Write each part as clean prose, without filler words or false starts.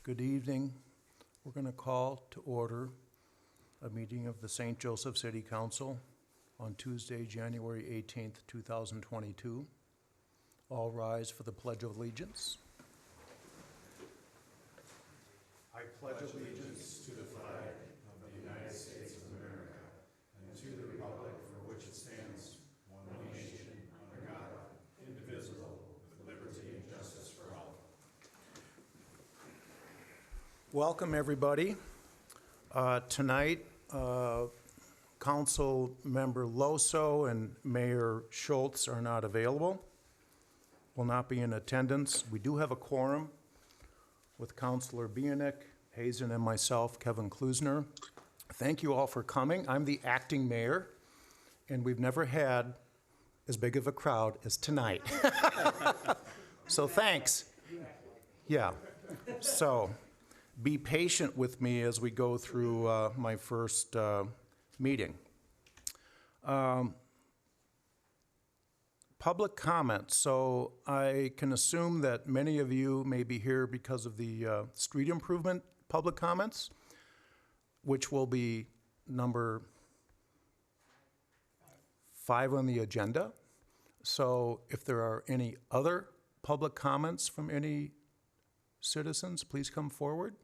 Good evening. We're going to call to order a meeting of the St. Joseph City Council on Tuesday, January 18th, 2022. All rise for the Pledge of Allegiance. I pledge allegiance to the flag of the United States of America and to the republic for which it stands, one nation, under God, indivisible, with liberty and justice for all. Welcome, everybody. Tonight, Council Member Loso and Mayor Schultz are not available, will not be in attendance. We do have a quorum with Councilor Bieniek, Hazen, and myself, Kevin Klusner. Thank you all for coming. I'm the acting mayor, and we've never had as big of a crowd as tonight. So thanks. Yeah. So be patient with me as we go through my first meeting. Public comment. So I can assume that many of you may be here because of the street improvement public comments, which will be number 5 on the agenda. So if there are any other public comments from any citizens, please come forward.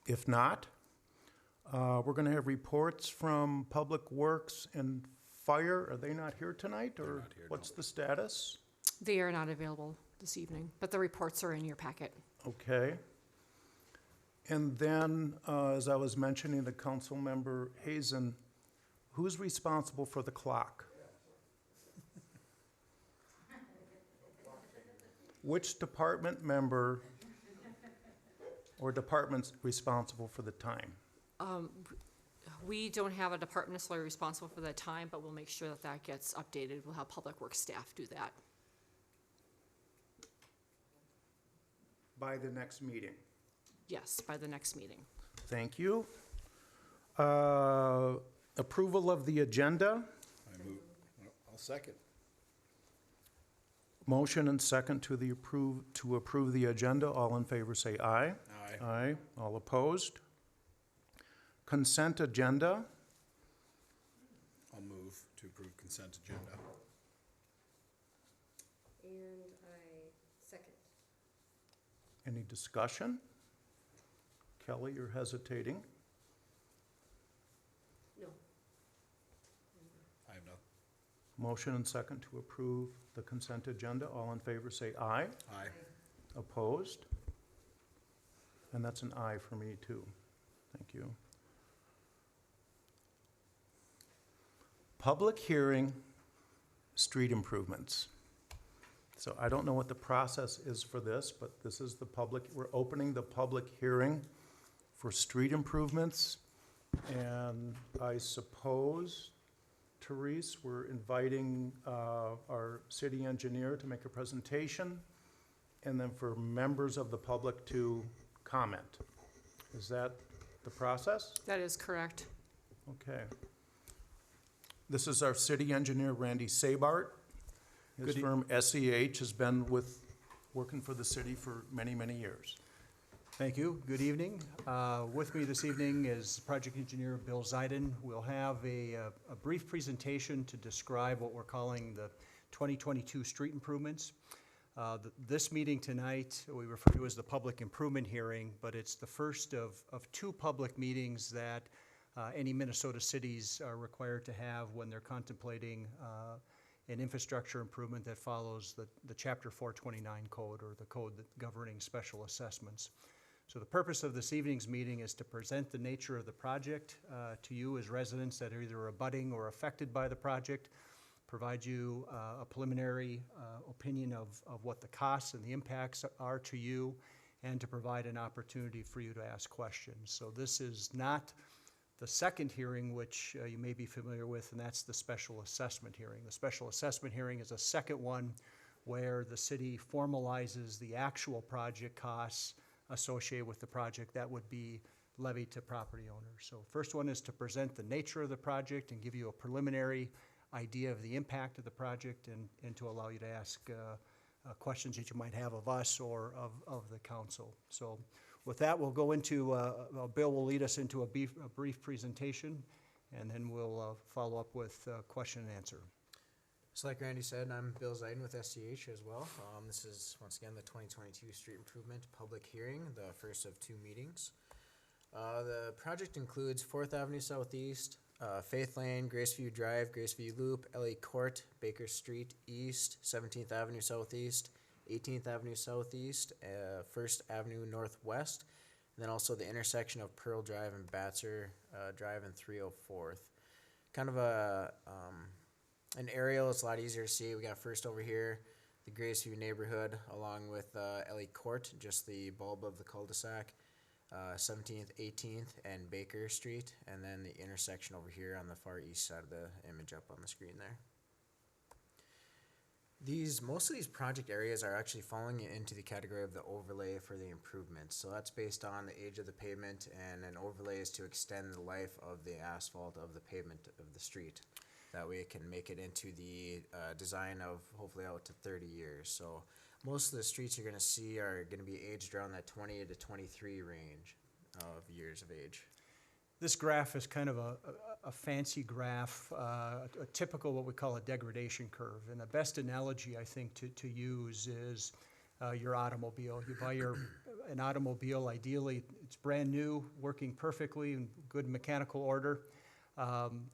If not, we're going to have reports from Public Works and Fire. Are they not here tonight, or not here, what's the status? They are not available this evening, but the reports are in your packet. Okay. And then, as I was mentioning to Council Member Hazen, who's responsible for the clock? Which department member or department's responsible for the time? We don't have a department necessarily responsible for that time, but we'll make sure that that gets updated. We'll have Public Works staff do that. By the next meeting? Yes, by the next meeting. Thank you. Approval of the agenda. I move. I'll second. Motion and second to approve the agenda. All in favor say aye. Aye. Aye. All opposed? Consent agenda. I'll move to approve consent agenda. And I second. Any discussion? Kelly, you're hesitating. No. I have none. Motion and second to approve the consent agenda. All in favor say aye. Aye. Opposed? And that's an aye for me too. Thank you. Public hearing, street improvements. So I don't know what the process is for this, but this is the public, we're opening the public hearing for street improvements. And I suppose, Therese, we're inviting our city engineer to make a presentation, and then for members of the public to comment. Is that the process? That is correct. Okay. This is our city engineer, Randy Sabart. His firm SEH has been working for the city for many, many years. Thank you. Good evening. With me this evening is project engineer Bill Zeiden. We'll have a brief presentation to describe what we're calling the 2022 street improvements. This meeting tonight we refer to as the public improvement hearing, but it's the first of 2 public meetings that any Minnesota cities are required to have when they're contemplating an infrastructure improvement that follows the Chapter 429 code, or the code governing special assessments. So the purpose of this evening's meeting is to present the nature of the project to you as residents that are either abutting or affected by the project, provide you a preliminary opinion of what the costs and the impacts are to you, and to provide an opportunity for you to ask questions. So this is not the second hearing, which you may be familiar with, and that's the special assessment hearing. The special assessment hearing is a second one where the city formalizes the actual project costs associated with the project that would be levied to property owners. So first one is to present the nature of the project and give you a preliminary idea of the impact of the project, and to allow you to ask questions that you might have of us or of the council. So with that, we'll go into, Bill will lead us into a brief presentation, and then we'll follow up with question and answer. So like Randy said, I'm Bill Zeiden with SCH as well. This is, once again, the 2022 Street Improvement Public Hearing, the first of 2 meetings. The project includes 4th Avenue Southeast, Faith Lane, Graceview Drive, Graceview Loop, LA Court, Baker Street East, 17th Avenue Southeast, 18th Avenue Southeast, 1st Avenue Northwest, and then also the intersection of Pearl Drive and Batzer Drive and 304th. Kind of an aerial, it's a lot easier to see. We got first over here, the Graceview neighborhood, along with LA Court, just the bulb of the cul-de-sac, 17th, 18th, and Baker Street, and then the intersection over here on the far east side of the image up on the screen there. Most of these project areas are actually falling into the category of the overlay for the improvements. So that's based on the age of the pavement, and an overlay is to extend the life of the asphalt of the pavement of the street. That way it can make it into the design of hopefully out to 30 years. So most of the streets you're going to see are going to be aged around that 20 to 23 range of years of age. This graph is kind of a fancy graph, a typical what we call a degradation curve. And the best analogy, I think, to use is your automobile. You buy an automobile, ideally it's brand new, working perfectly, in good mechanical order.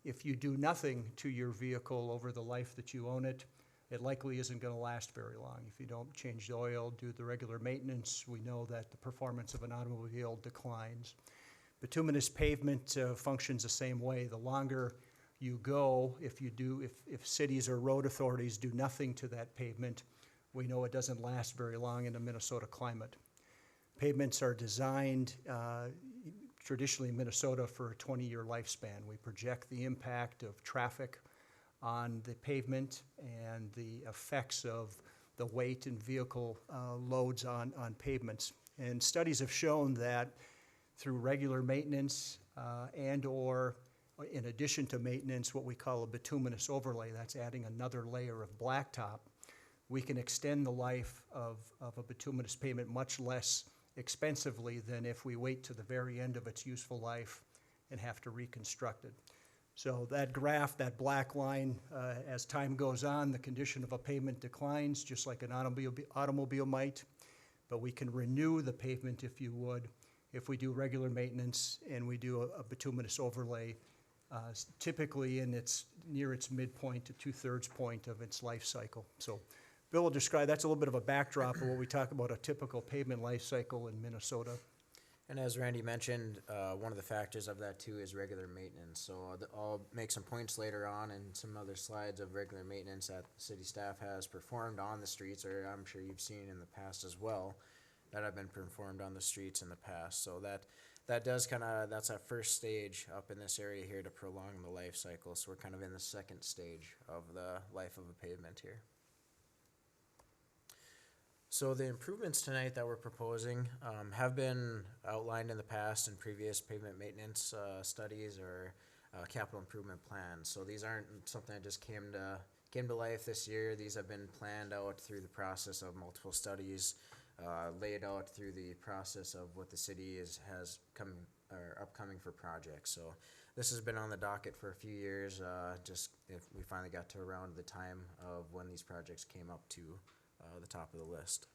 If you do nothing to your vehicle over the life that you own it, it likely isn't going to last very long. If you don't change the oil, do the regular maintenance, we know that the performance of an automobile declines. Bituminous pavement functions the same way. The longer you go, if cities or road authorities do nothing to that pavement, we know it doesn't last very long in the Minnesota climate. Pavements are designed traditionally in Minnesota for a 20-year lifespan. We project the impact of traffic on the pavement and the effects of the weight and vehicle loads on pavements. And studies have shown that through regular maintenance and or in addition to maintenance, what we call a bituminous overlay, that's adding another layer of blacktop, we can extend the life of a bituminous pavement much less expensively than if we wait to the very end of its useful life and have to reconstruct it. So that graph, that black line, as time goes on, the condition of a pavement declines, just like an automobile might, but we can renew the pavement, if you would, if we do regular maintenance and we do a bituminous overlay, typically near its midpoint to 2/3 point of its life cycle. So Bill will describe, that's a little bit of a backdrop of what we talk about a typical pavement life cycle in Minnesota. And as Randy mentioned, one of the factors of that too is regular maintenance. So I'll make some points later on and some other slides of regular maintenance that the city staff has performed on the streets, or I'm sure you've seen in the past as well, that have been performed on the streets in the past. So that does that's that first stage up in this area here to prolong the life cycle. So we're kind of in the second stage of the life of a pavement here. So the improvements tonight that we're proposing have been outlined in the past in previous pavement maintenance studies or capital improvement plans. So these aren't something that just came to life this year. These have been planned out through the process of multiple studies, laid out through the process of what the city has upcoming for projects. So this has been on the docket for a few years. Just if we finally got to around the time of when these projects came up to the top of the list.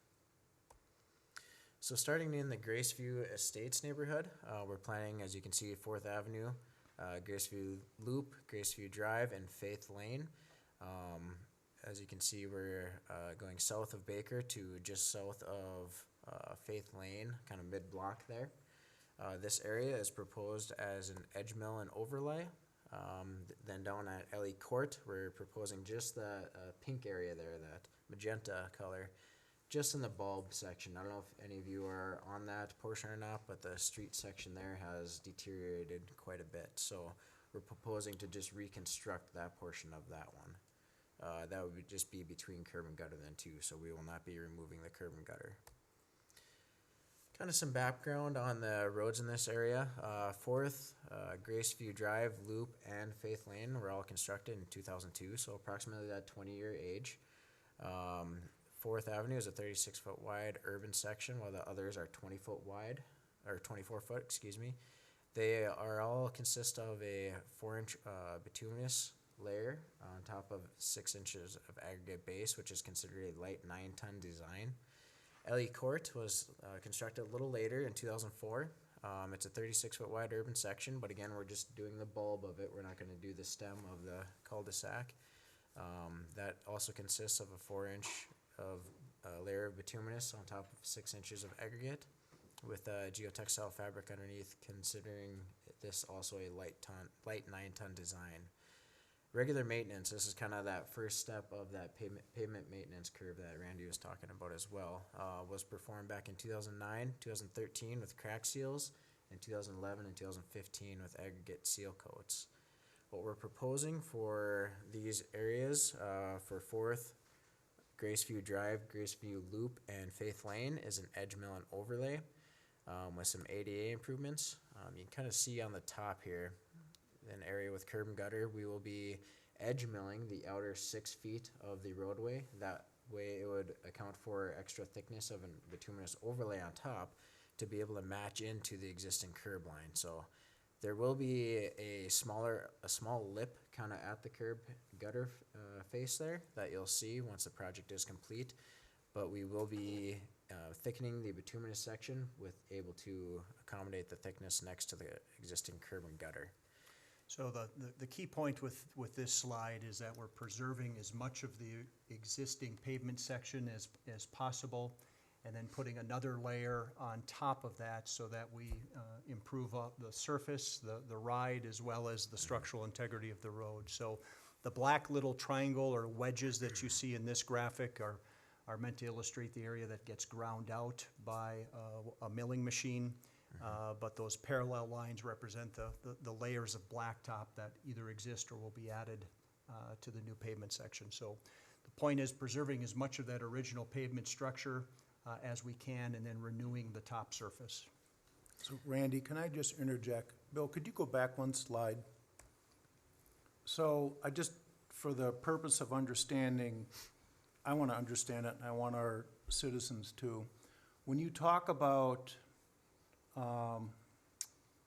So starting in the Graceview Estates neighborhood, we're planning, as you can see, 4th Avenue, Graceview Loop, Graceview Drive, and Faith Lane. As you can see, we're going south of Baker to just south of Faith Lane, kind of mid-block there. This area is proposed as an edge mill and overlay. Then down at LA Court, we're proposing just the pink area there, that magenta color, just in the bulb section. I don't know if any of you are on that portion or not, but the street section there has deteriorated quite a bit. So we're proposing to just reconstruct that portion of that one. That would just be between curb and gutter then too, so we will not be removing the curb and gutter. Kind of some background on the roads in this area. 4th, Graceview Drive, Loop, and Faith Lane were all constructed in 2002, so approximately that 20-year age. Fourth Avenue is a 36-foot wide urban section, while the others are 20-foot wide, or 24-foot, excuse me. They are all consist of a 4-inch bituminous layer on top of 6 inches of aggregate base, which is considered a light 9-ton design. Ellie Court was constructed a little later in 2004. It's a 36-foot wide urban section, but again, we're just doing the bulb of it. We're not going to do the stem of the cul-de-sac. That also consists of a 4-inch layer of bituminous on top of 6 inches of aggregate, with geotextile fabric underneath, considering this also a light 9-ton design. Regular maintenance, this is kind of that first step of that pavement maintenance curve that Randy was talking about as well, was performed back in 2009, 2013 with crack seals, and 2011 and 2015 with aggregate seal coats. What we're proposing for these areas for 4th, Graceview Drive, Graceview Loop, and Faith Lane is an edge mill and overlay with some ADA improvements. You can kind of see on the top here, an area with curb and gutter. We will be edge milling the outer 6 feet of the roadway. That way it would account for extra thickness of a bituminous overlay on top to be able to match into the existing curb line. So there will be a small lip kind of at the curb gutter face there that you'll see once the project is complete, but we will be thickening the bituminous section with able to accommodate the thickness next to the existing curb and gutter. So the key point with this slide is that we're preserving as much of the existing pavement section as possible, and then putting another layer on top of that so that we improve the surface, the ride, as well as the structural integrity of the road. So the black little triangle or wedges that you see in this graphic are meant to illustrate the area that gets ground out by a milling machine. But those parallel lines represent the layers of blacktop that either exist or will be added to the new pavement section. So the point is preserving as much of that original pavement structure as we can, and then renewing the top surface. So Randy, can I just interject? Bill, could you go back one slide? So I just, for the purpose of understanding, I want to understand it, and I want our citizens to. When you talk about,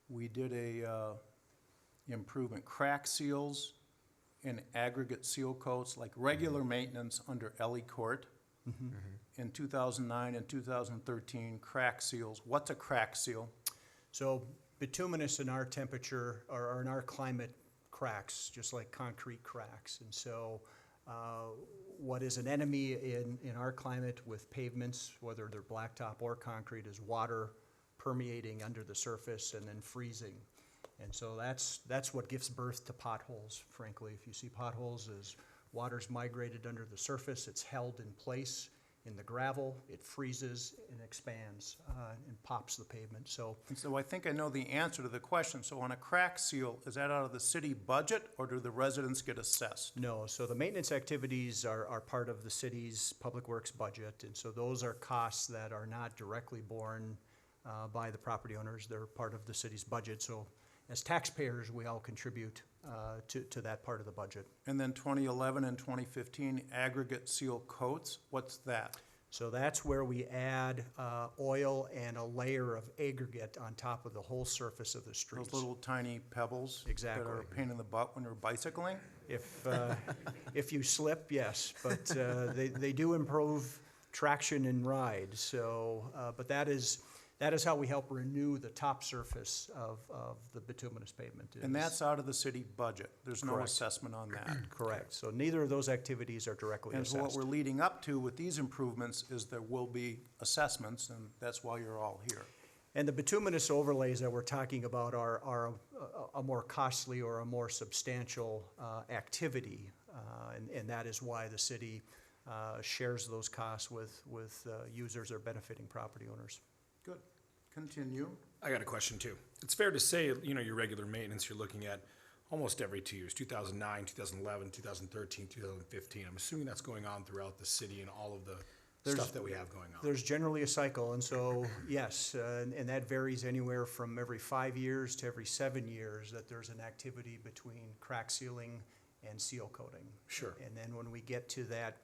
we did a improvement, crack seals and aggregate seal coats, like regular maintenance under Ellie Court. In 2009 and 2013, crack seals. What's a crack seal? So bituminous in our temperature, or in our climate, cracks, just like concrete cracks. And so what is an enemy in our climate with pavements, whether they're blacktop or concrete, is water permeating under the surface and then freezing. And so that's what gives birth to potholes, frankly. If you see potholes, as water's migrated under the surface, it's held in place in the gravel, it freezes and expands and pops the pavement. So And so I think I know the answer to the question. So on a crack seal, is that out of the city budget, or do the residents get assessed? no, so the maintenance activities are part of the city's public works budget, and so those are costs that are not directly borne by the property owners. They're part of the city's budget. So as taxpayers, we all contribute to that part of the budget. And then 2011 and 2015 aggregate seal coats, what's that? So that's where we add oil and a layer of aggregate on top of the whole surface of the streets. Those little tiny pebbles? Exactly. That are a pain in the butt when you're bicycling? If you slip, yes, but they do improve traction and ride. So, but that is how we help renew the top surface of the bituminous pavement. And that's out of the city budget? There's no Correct. assessment on that? correct. So neither of those activities are directly And so what assessed. we're leading up to with these improvements is there will be assessments, and that's why you're all here. And the bituminous overlays that we're talking about are a more costly or a more substantial activity, and that is why the city shares those costs with users or benefiting property owners. Good. Continue. I got a question too. It's fair to say, your regular maintenance, you're looking at almost every 2 years, 2009, 2011, 2013, 2015. I'm assuming that's going on throughout the city and all of the stuff that we have going on. There's generally a cycle, and so, yes, and that varies anywhere from every 5 years to every 7 years that there's an activity between crack sealing and seal coating. Sure. And then when we get to that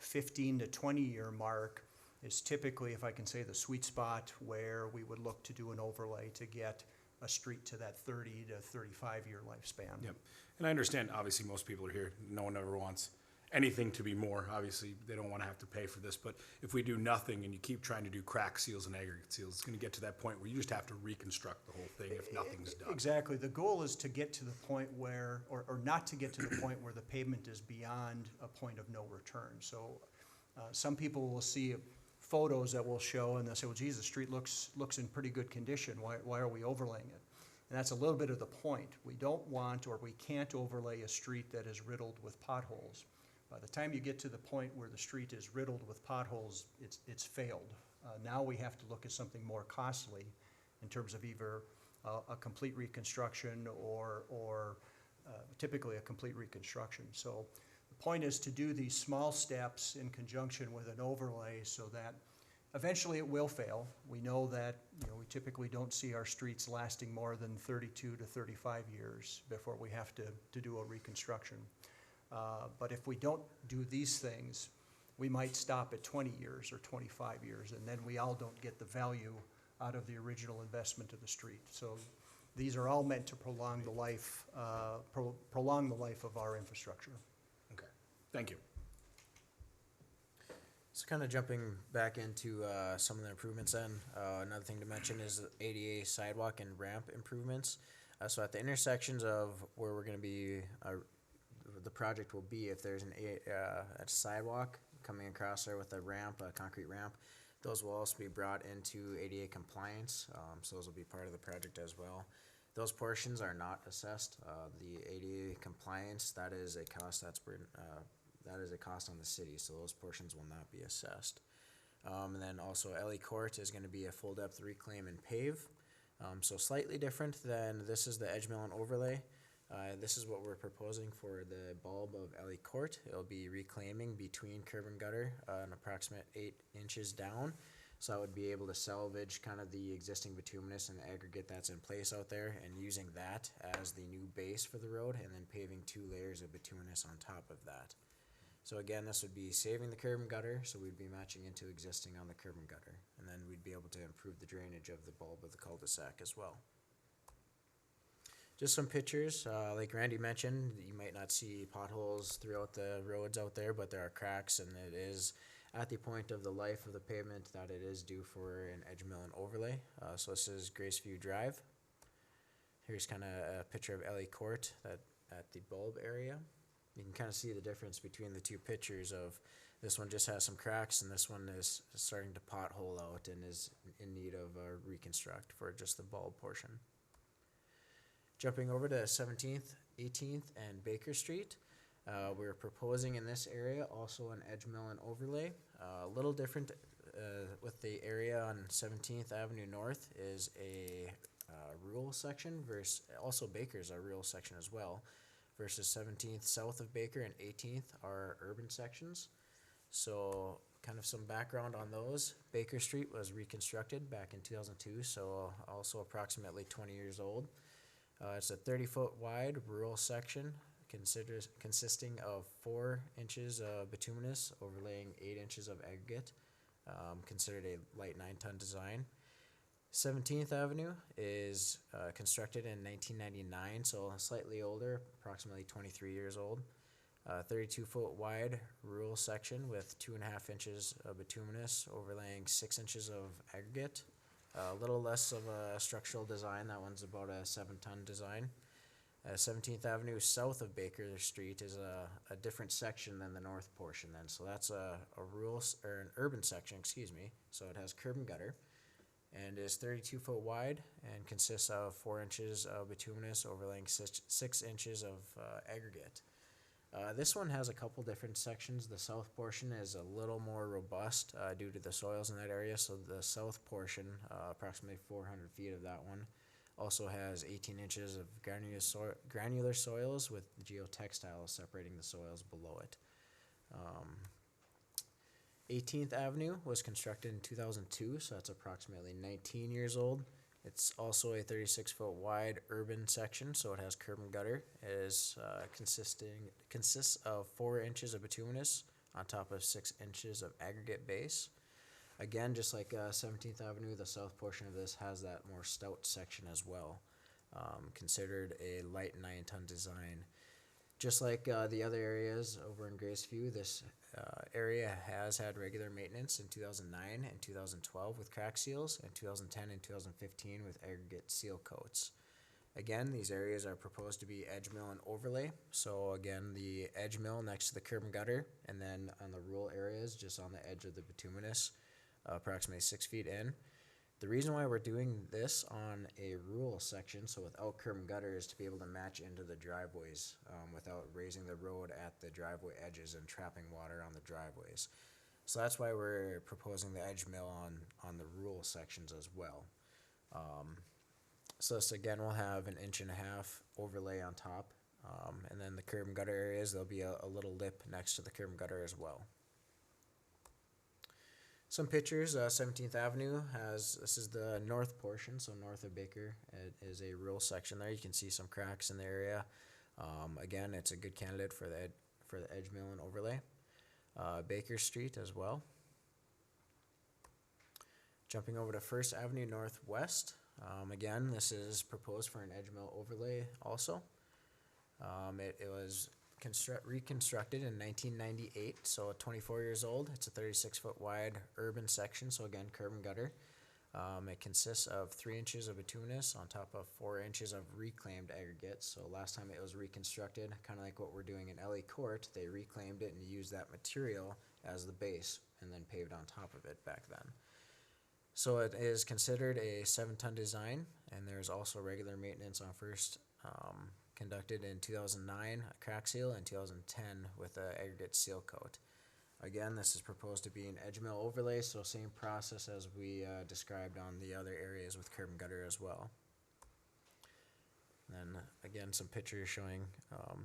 15 to 20-year mark is typically, if I can say, the sweet spot where we would look to do an overlay to get a street to that 30 to 35-year lifespan. Yep. And I understand, obviously, most people are here, no one ever wants anything to be more. Obviously, they don't want to have to pay for this, but if we do nothing and you keep trying to do crack seals and aggregate seals, it's going to get to that point where you just have to reconstruct the whole thing if nothing's done. Exactly. The goal is to get to the point where, or not to get to the point where the pavement is beyond a point of no return. So some people will see photos that will show and they'll say, well, geez, the street looks in pretty good condition. Why are we overlaying it? And that's a little bit of the point. We don't want, or we can't overlay a street that is riddled with potholes. By the time you get to the point where the street is riddled with potholes, it's failed. Now we have to look at something more costly in terms of either a complete reconstruction or typically a complete reconstruction. So the point is to do these small steps in conjunction with an overlay so that eventually it will fail. We know that, we typically don't see our streets lasting more than 32 to 35 years before we have to do a reconstruction. But if we don't do these things, we might stop at 20 years or 25 years, and then we all don't get the value out of the original investment of the street. So these are all meant to prolong the life of our infrastructure. Okay, thank you. So kind of jumping back into some of the improvements then, another thing to mention is the ADA sidewalk and ramp improvements. So at the intersections of where we're going to be, the project will be, if there's a sidewalk coming across there with a ramp, a concrete ramp, those will also be brought into ADA compliance. So those will be part of the project as well. Those portions are not assessed. The ADA compliance, that is a cost that is a cost on the city, so those portions will not be assessed. And then also Ellie Court is going to be a full depth reclaim and pave. So slightly different than this is the Edge Mill and overlay. This is what we're proposing for the bulb of Ellie Court. It'll be reclaiming between curb and gutter, an approximate 8 inches down. So I would be able to salvage kind of the existing bituminous and aggregate that's in place out there and using that as the new base for the road and then paving 2 layers of bituminous on top of that. So again, this would be saving the curb and gutter, so we'd be matching into existing on the curb and gutter. And then we'd be able to improve the drainage of the bulb of the cul-de-sac as well. Just some pictures, like Randy mentioned, you might not see potholes throughout the roads out there, but there are cracks, and it is at the point of the life of the pavement that it is due for an edge mill and overlay. So this is Graceview Drive. Here's kind of a picture of Ellie Court at the bulb area. You can kind of see the difference between the two pictures of this one just has some cracks and this one is starting to pothole out and is in need of a reconstruct for just the bulb portion. Jumping over to 17th, 18th, and Baker Street. We're proposing in this area also an edge mill and overlay. A little different with the area on 17th Avenue North is a rural section versus also Baker's a rural section as well, versus 17th south of Baker and 18th are urban sections. So kind of some background on those. Baker Street was reconstructed back in 2002, so also approximately 20 years old. It's a 30-foot wide rural section consisting of 4 inches of bituminous overlaying 8 inches of aggregate, considered a light 9-ton design. 17th Avenue is constructed in 1999, so slightly older, approximately 23 years old. 32-foot wide rural section with 2.5 inches of bituminous overlaying 6 inches of aggregate. A little less of a structural design. That one's about a 7-ton design. 17th Avenue south of Baker Street is a different section than the north portion then. So that's a rural, or an urban section, excuse me. So it has curb and gutter and is 32-foot wide and consists of 4 inches of bituminous overlaying 6 inches of aggregate. This one has a couple different sections. The south portion is a little more robust due to the soils in that area. So the south portion, approximately 400 feet of that one, also has 18 inches of granular soils with geotextiles separating the soils below it. 18th Avenue was constructed in 2002, so that's approximately 19 years old. It's also a 36-foot wide urban section, so it has curb and gutter. It is consists of 4 inches of bituminous on top of 6 inches of aggregate base. Again, just like 17th Avenue, the south portion of this has that more stout section as well, considered a light 9-ton design. Just like the other areas over in Graceview, this area has had regular maintenance in 2009 and 2012 with crack seals, and 2010 and 2015 with aggregate seal coats. Again, these areas are proposed to be edge mill and overlay. So again, the edge mill next to the curb and gutter, and then on the rural areas, just on the edge of the bituminous, approximately 6 feet in. The reason why we're doing this on a rural section, so without curb and gutter, is to be able to match into the driveways without raising the road at the driveway edges and trapping water on the driveways. So that's why we're proposing the edge mill on the rural sections as well. So this again, we'll have an 1.5 inch overlay on top, and then the curb and gutter areas, there'll be a little lip next to the curb and gutter as well. Some pictures, 17th Avenue this is the north portion, so north of Baker. It is a rural section there. You can see some cracks in the area. Again, it's a good candidate for the edge mill and overlay. Baker Street as well. Jumping over to First Avenue Northwest. Again, this is proposed for an edge mill overlay also. It was reconstructed in 1998, so 24 years old. It's a 36-foot wide urban section, so again, curb and gutter. It consists of 3 inches of bituminous on top of 4 inches of reclaimed aggregate. So last time it was reconstructed, kind of like what we're doing in Ellie Court, they reclaimed it and used that material as the base and then paved on top of it back then. So it is considered a 7-ton design, and there's also regular maintenance on First, conducted in 2009, a crack seal, and 2010 with an aggregate seal coat. Again, this is proposed to be an edge mill overlay, so same process as we described on the other areas with curb and gutter as well. And then again, some pictures showing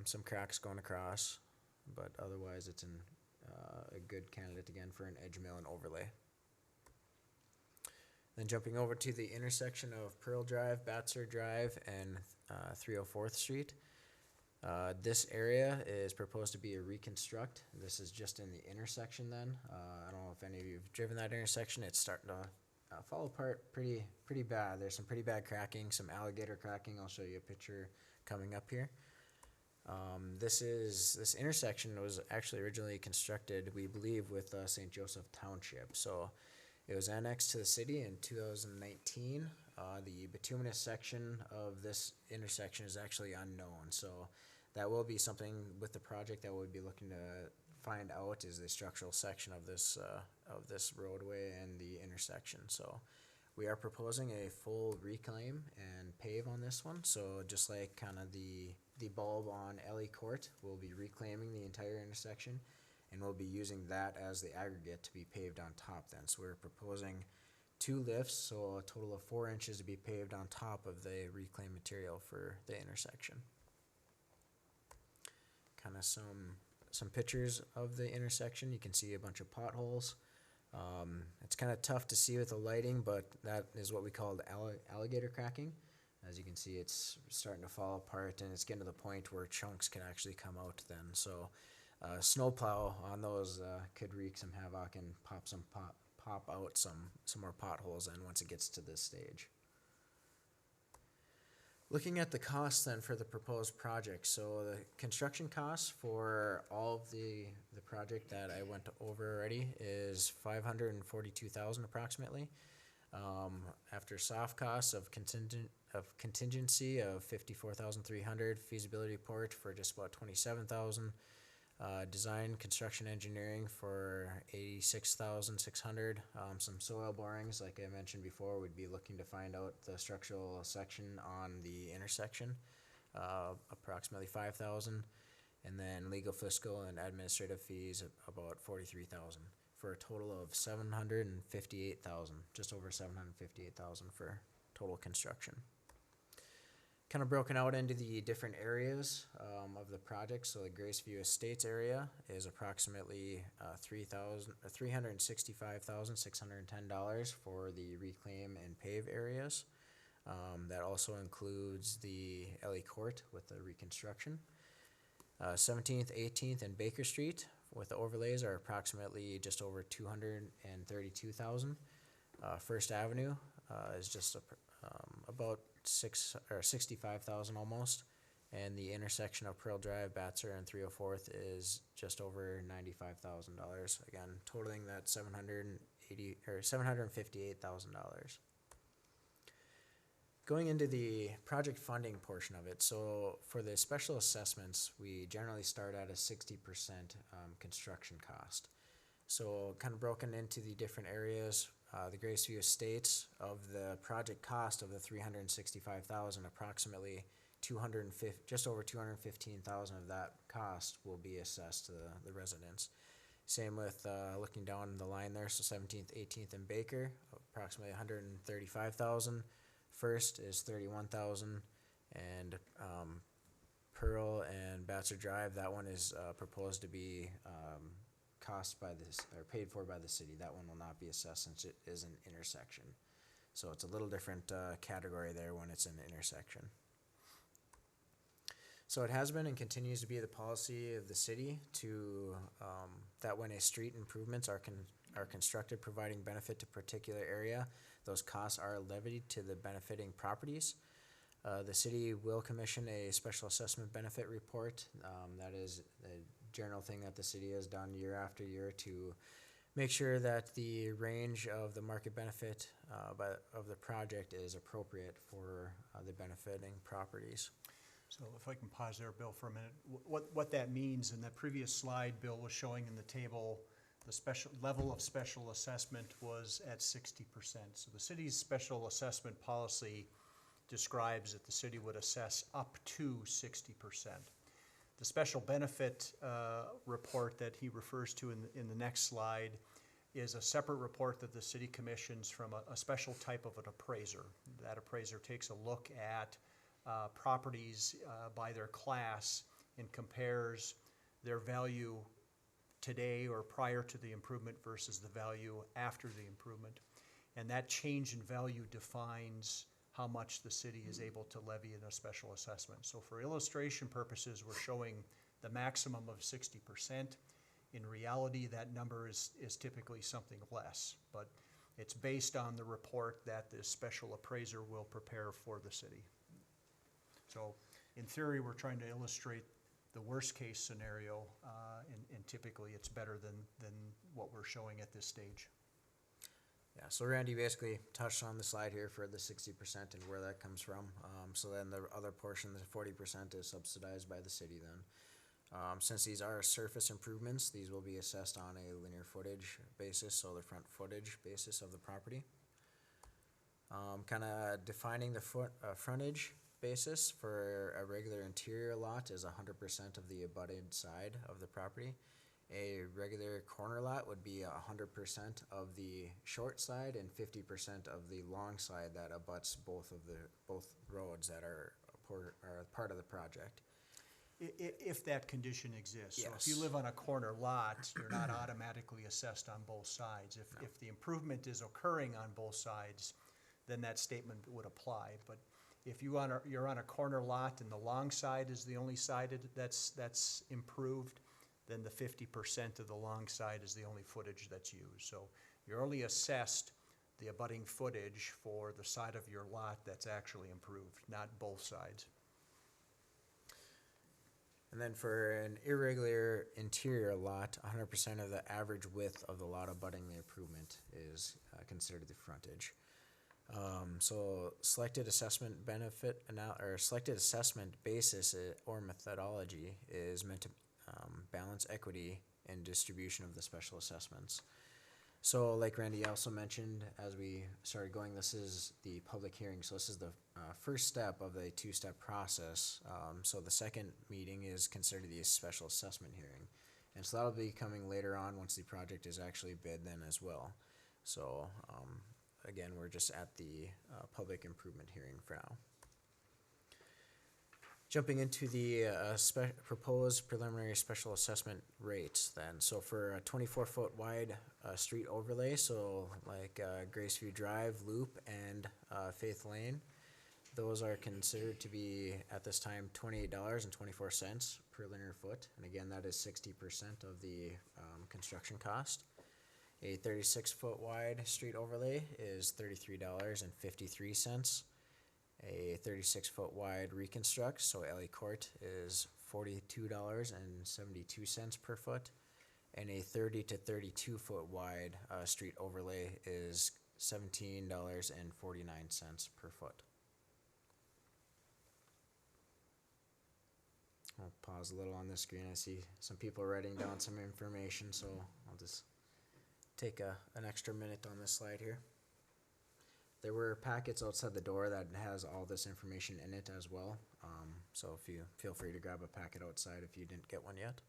some cracks going across, but otherwise it's a good candidate again for an edge mill and overlay. Then jumping over to the intersection of Pearl Drive, Batser Drive, and 304th Street. This area is proposed to be a reconstruct. This is just in the intersection then. I don't know if any of you have driven that intersection. It's starting to fall apart pretty bad. There's some pretty bad cracking, some alligator cracking. I'll show you a picture coming up here. This intersection was actually originally constructed, we believe, with St. Joseph Township. So it was annexed to the city in 2019. The bituminous section of this intersection is actually unknown, so that will be something with the project that we'll be looking to find out, is the structural section of this roadway and the intersection. So we are proposing a full reclaim and pave on this one. So just like kind of the bulb on Ellie Court, we'll be reclaiming the entire intersection, and we'll be using that as the aggregate to be paved on top then. So we're proposing 2 lifts, so a total of 4 inches to be paved on top of the reclaimed material for the intersection. Kind of some pictures of the intersection. You can see a bunch of potholes. It's kind of tough to see with the lighting, but that is what we call alligator cracking. As you can see, it's starting to fall apart, and it's getting to the point where chunks can actually come out then. So snowplow on those could wreak some havoc and pop out some more potholes then once it gets to this stage. Looking at the costs then for the proposed project, so the construction costs for all of the project that I went over already is $542,000 approximately. After soft costs of contingency of $54,300, feasibility report for just about $27,000. Design, construction, engineering for $86,600. Some soil borings, like I mentioned before, we'd be looking to find out the structural section on the intersection, approximately $5,000, and then legal, fiscal, and administrative fees about $43,000, for a total of $758,000, just over $758,000 for total construction. Kind of broken out into the different areas of the project. So the Graceview Estates area is approximately $365,610 for the reclaim and pave areas. That also includes the Ellie Court with the reconstruction. 17th, 18th, and Baker Street with the overlays are approximately just over 232,000. First Avenue, is just about 65,000 almost. And the intersection of Pearl Drive, Batzer, and 304th is just over $95,000. Again, totaling that $758,000. Going into the project funding portion of it, so for the special assessments, we generally start at a 60% construction cost. So kind of broken into the different areas, the Graceview Estates, of the project cost of the 365,000, approximately just over 215,000 of that cost will be assessed to the residents. Same with looking down the line there, so 17th, 18th, and Baker, approximately 135,000. First is 31,000, and Pearl and Batzer Drive, that one is proposed to be cost by this, or paid for by the city. That one will not be assessed since it is an intersection. So it's a little different category there when it's an intersection. So it has been and continues to be the policy of the city to, that when a street improvements are constructed providing benefit to particular area, those costs are levied to the benefiting properties. The city will commission a special assessment benefit report. That is a general thing that the city has done year after year to make sure that the range of the market benefit of the project is appropriate for the benefiting properties. So if I can pause there, Bill, for a minute. What that means, in that previous slide, Bill was showing in the table, the special level of special assessment was at 60%. So the city's special assessment policy describes that the city would assess up to 60%. The special benefit report that he refers to in the next slide is a separate report that the city commissions from a special type of an appraiser. That appraiser takes a look at properties by their class and compares their value today or prior to the improvement versus the value after the improvement. And that change in value defines how much the city is able to levy in a special assessment. So for illustration purposes, we're showing the maximum of 60%. In reality, that number is typically something less, but it's based on the report that the special appraiser will prepare for the city. So in theory, we're trying to illustrate the worst case scenario, and typically it's better than what we're showing at this stage. Yeah, so Randy basically touched on the slide here for the 60% and where that comes from. So then the other portion, the 40%, is subsidized by the city then. Since these are surface improvements, these will be assessed on a linear footage basis, so the front footage basis of the property. Kind of defining the frontage basis for a regular interior lot is 100% of the abutted side of the property. A regular corner lot would be 100% of the short side and 50% of the long side that abuts both roads that are part of the project. If that condition exists. So if Yes. you live on a corner lot, you're not automatically assessed on both sides. If the improvement is occurring on both sides, then that statement would apply. But if you're on a corner lot and the long side is the only side that's improved, then the 50% of the long side is the only footage that's used. So you're only assessed the abutting footage for the side of your lot that's actually improved, not both sides. And then for an irregular interior lot, 100% of the average width of the lot abutting the improvement is considered the frontage. So selected assessment selected assessment basis or methodology is meant to balance equity and distribution of the special assessments. So like Randy also mentioned, as we started going, this is the public hearing. So this is the first step of a two-step process. So the second meeting is considered the special assessment hearing. And so that'll be coming later on once the project is actually bid then as well. So again, we're just at the public improvement hearing for now. Jumping into the proposed preliminary special assessment rates then. So for a 24-foot wide street overlay, so like Graceview Drive, Loop, and Faith Lane, Those are considered to be, at this time, $28.24 per linear foot. And again, that is 60% of the construction cost. A 36-foot wide street overlay is $33.53. A 36-foot wide reconstruct, so Alley Court, is $42.72 per foot. And a 30 to 32-foot wide street overlay is $17.49 per foot. I'll pause a little on this screen. I see some people writing down some information, so I'll just take an extra minute on this slide here. There were packets outside the door that has all this information in it as well. So if you feel free to grab a packet outside if you didn't get one yet.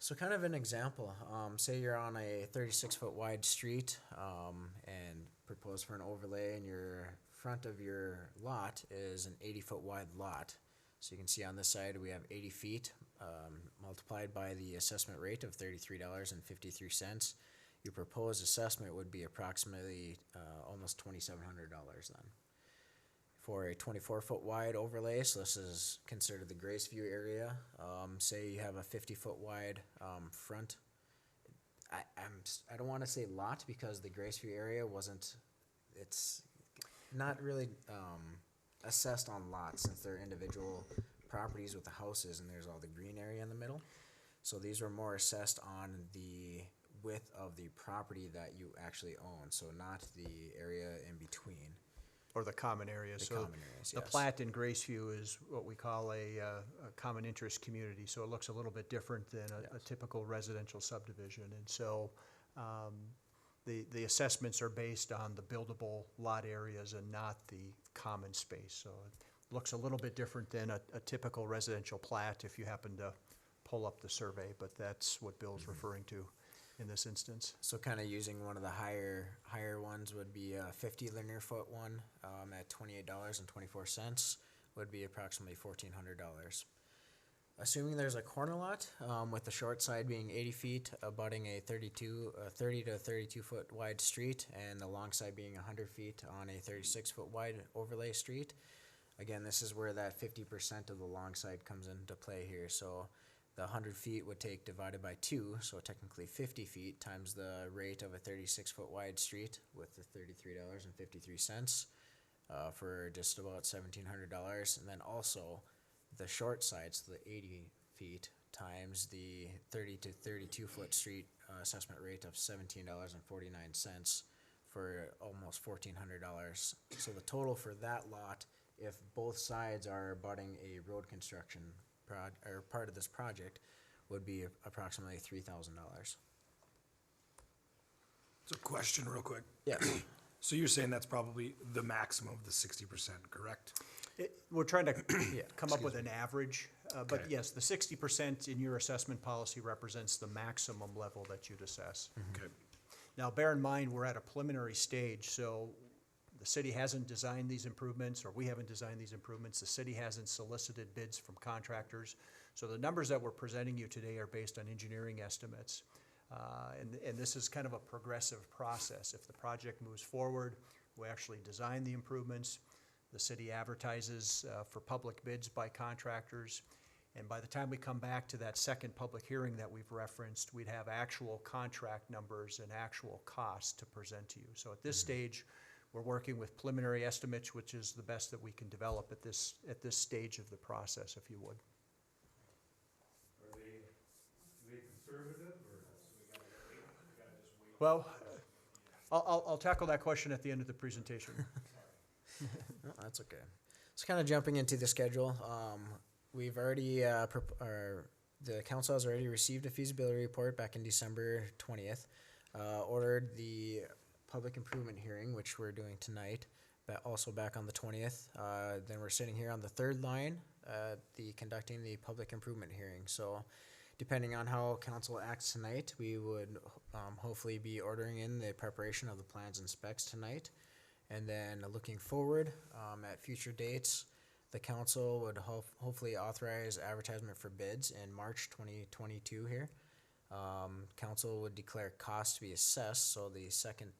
So kind of an example, say you're on a 36-foot wide street and propose for an overlay, and your front of your lot is an 80-foot wide lot. So you can see on this side we have 80 feet multiplied by the assessment rate of $33.53. Your proposed assessment would be approximately almost $2,700 then. For a 24-foot wide overlay, so this is considered the Graceview area. Say you have a 50-foot wide front. I don't want to say lot because the Graceview area it's not really assessed on lots since they're individual properties with the houses and there's all the green area in the middle. So these were more assessed on the width of the property that you actually own, so not the area in between. Or the common areas. The So common areas, the yes. plat in Graceview is what we call a common interest community, so it looks a little bit different than a typical residential subdivision. And so the assessments are based on the buildable lot areas and not the common space. So it looks a little bit different than a typical residential plat if you happen to pull up the survey, but that's what Bill's referring to in this instance. So kind of using one of the higher ones would be a 50 linear foot one at $28.24 would be approximately $1,400. Assuming there's a corner lot with the short side being 80 feet, abutting a 30 to 32 foot wide street, and the long side being 100 feet on a 36 foot wide overlay street. Again, this is where that 50% of the long side comes into play here. So the 100 feet would take divided by 2, so technically 50 feet times the rate of a 36-foot wide street with the $33.53 for just about $1,700. And then also the short side, so the 80 feet times the 30 to 32-foot street assessment rate of $17.49 for almost $1,400. So the total for that lot, if both sides are abutting a road construction or part of this project, would be approximately $3,000. So question real quick. Yes. So you're saying that's probably the maximum of the 60%, correct? We're trying to Yeah, come up with an average, but Okay. yes, the 60% in your assessment policy represents the maximum level that you'd assess. Okay. Now, bear in mind, we're at a preliminary stage, so the city hasn't designed these improvements, or we haven't designed these improvements. The city hasn't solicited bids from contractors. So the numbers that we're presenting you today are based on engineering estimates. And this is kind of a progressive process. If the project moves forward, we actually design the improvements. The city advertises for public bids by contractors. And by the time we come back to that second public hearing that we've referenced, we'd have actual contract numbers and actual costs to present to you. So at this stage, we're working with preliminary estimates, which is the best that we can develop at this stage of the process, if you would. Are they conservative, or? Well, I'll tackle that question at the end of the presentation. No, that's okay. So kind of jumping into the schedule, we've already, the council has already received a feasibility report back in December 20th, ordered the public improvement hearing, which we're doing tonight, but also back on the 20th. Then we're sitting here on the third line, conducting the public improvement hearing. So depending on how council acts tonight, we would hopefully be ordering in the preparation of the plans and specs tonight. And then looking forward at future dates, the council would hopefully authorize advertisement for bids in March 2022 here. Council would declare costs to be assessed, so the second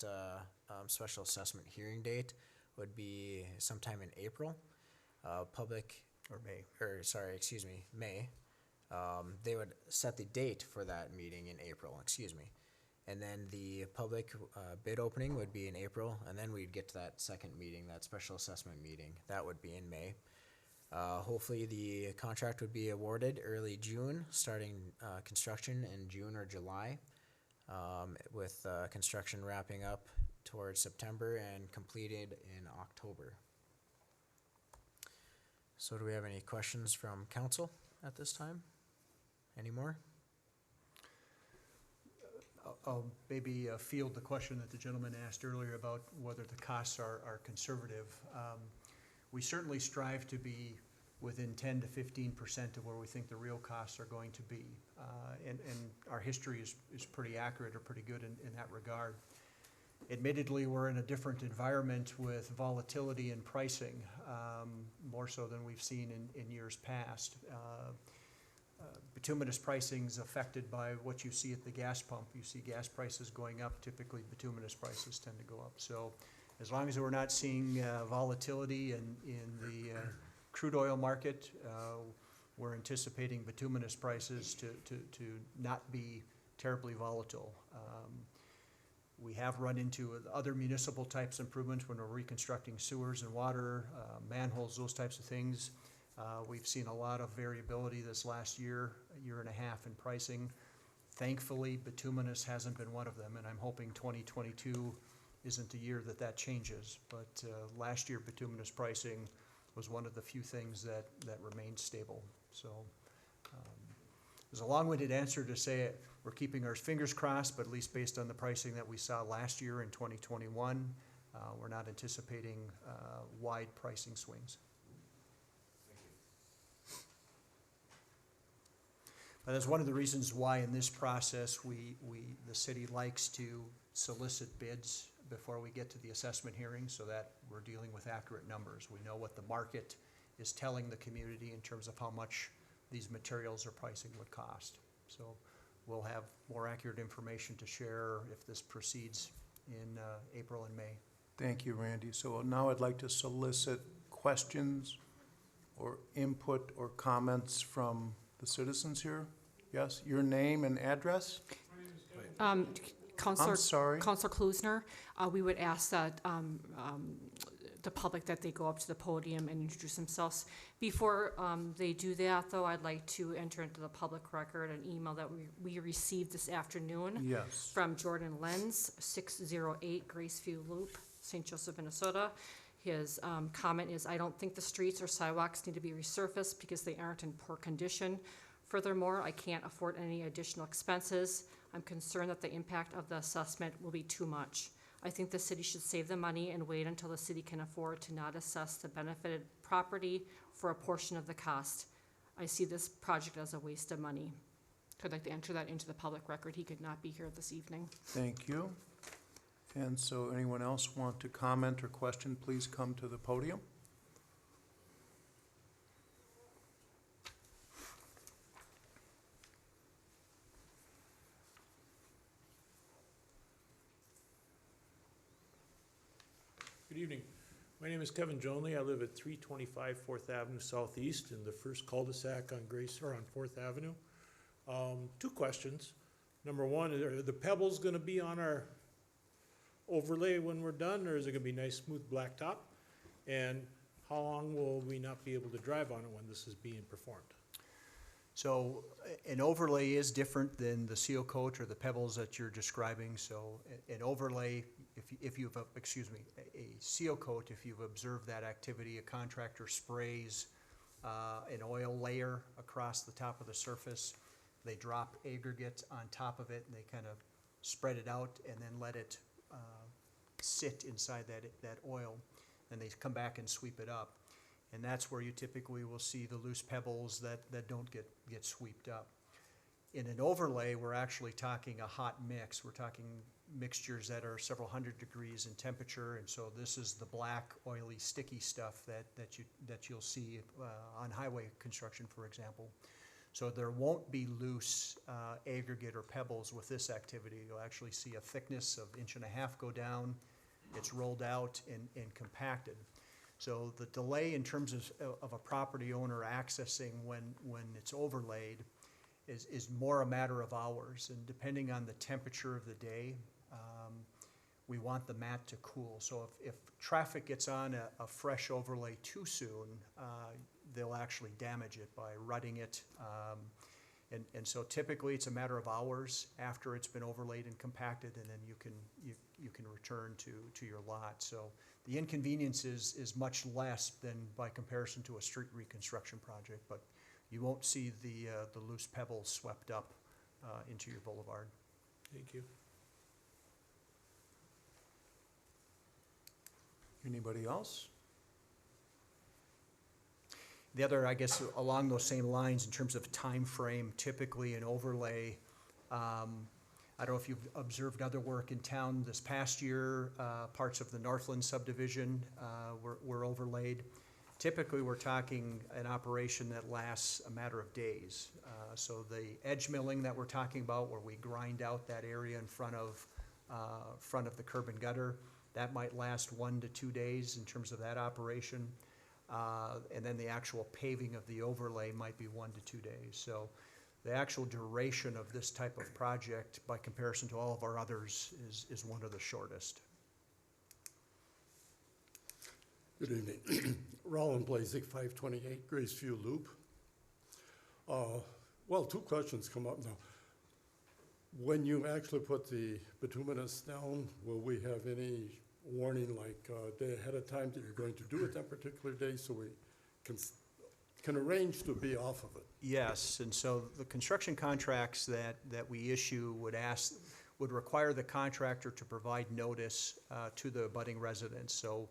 special assessment hearing date would be sometime in April. Public, Or May. or sorry, excuse me, May. They would set the date for that meeting in April, excuse me. And then the public bid opening would be in April, and then we'd get to that second meeting, that special assessment meeting. That would be in May. Hopefully, the contract would be awarded early June, starting construction in June or July, with construction wrapping up towards September and completed in October. So do we have any questions from council at this time? Any more? I'll maybe field the question that the gentleman asked earlier about whether the costs are conservative. We certainly strive to be within 10 to 15% of where we think the real costs are going to be. And our history is pretty accurate or pretty good in that regard. Admittedly, we're in a different environment with volatility in pricing, more so than we've seen in years past. Bituminous pricing is affected by what you see at the gas pump. You see gas prices going up, typically bituminous prices tend to go up. So as long as we're not seeing volatility in the crude oil market, we're anticipating bituminous prices to not be terribly volatile. We have run into other municipal types improvements when we're reconstructing sewers and water, manholes, those types of things. We've seen a lot of variability this last year and a half in pricing. Thankfully, bituminous hasn't been one of them, and I'm hoping 2022 isn't a year that changes. But last year, bituminous pricing was one of the few things that remained stable. So there's a long-winded answer to say it. We're keeping our fingers crossed, but at least based on the pricing that we saw last year in 2021, we're not anticipating wide pricing swings. But that's one of the reasons why in this process, the city likes to solicit bids before we get to the assessment hearing so that we're dealing with accurate numbers. We know what the market is telling the community in terms of how much these materials or pricing would cost. So we'll have more accurate information to share if this proceeds in April and May. Thank you, Randy. So now I'd like to solicit questions or input or comments from the citizens here. Yes, your name and address? Counselor, I'm sorry. Counselor Klusner, we would ask that the public that they go up to the podium and introduce themselves. Before they do that, though, I'd like to enter into the public record an email that we received this afternoon Yes. from Jordan Lenz, 608 Graceview Loop, St. Joseph, Minnesota. His comment is, I don't think the streets or sidewalks need to be resurfaced because they aren't in poor condition. Furthermore, I can't afford any additional expenses. I'm concerned that the impact of the assessment will be too much. I think the city should save the money and wait until the city can afford to not assess the benefited property for a portion of the cost. I see this project as a waste of money. I'd like to enter that into the public record. He could not be here this evening. Thank you. And so anyone else want to comment or question, please come to the podium. Good evening. My name is Kevin Jonley. I live at 325 4th Avenue Southeast in the first cul-de-sac on on 4th Avenue. Two questions. Number one, are the pebbles going to be on our overlay when we're done, or is it going to be nice, smooth blacktop? And how long will we not be able to drive on it when this is being performed? So an overlay is different than the seal coat or the pebbles that you're describing. So an overlay, if you've, a seal coat, if you've observed that activity, a contractor sprays an oil layer across the top of the surface. They drop aggregate on top of it and they kind of spread it out and then let it sit inside that oil. And they come back and sweep it up. And that's where you typically will see the loose pebbles that don't get swept up. In an overlay, we're actually talking a hot mix. We're talking mixtures that are several hundred degrees in temperature, and so this is the black, oily, sticky stuff that you'll see on highway construction, for example. So there won't be loose aggregate or pebbles with this activity. You'll actually see a thickness of 1.5 inches go down, it's rolled out and compacted. So the delay in terms of a property owner accessing when it's overlaid is more a matter of hours. And depending on the temperature of the day, we want the mat to cool. So if traffic gets on a fresh overlay too soon, they'll actually damage it by rutting it. And so typically it's a matter of hours after it's been overlaid and compacted, and then you can return to your lot. So the inconvenience is much less than by comparison to a street reconstruction project, but you won't see the loose pebbles swept up into your boulevard. Thank you. Anybody else? The other, I guess, along those same lines in terms of time frame, typically an overlay, I don't know if you've observed other work in town this past year, parts of the Northland subdivision were overlaid. Typically, we're talking an operation that lasts a matter of days. So the edge milling that we're talking about, where we grind out that area in front of the curb and gutter, that might last 1 to 2 days in terms of that operation. And then the actual paving of the overlay might be 1 to 2 days. So the actual duration of this type of project, by comparison to all of our others, is one of the shortest. Good evening. Roland Blazik, 528 Graceview Loop. Well, two questions come up now. When you actually put the bituminous down, will we have any warning, like a day ahead of time, that you're going to do it that particular day, so we can arrange to be off of it? Yes, and so the construction contracts that we issue would require the contractor to provide notice to the abutting residents. So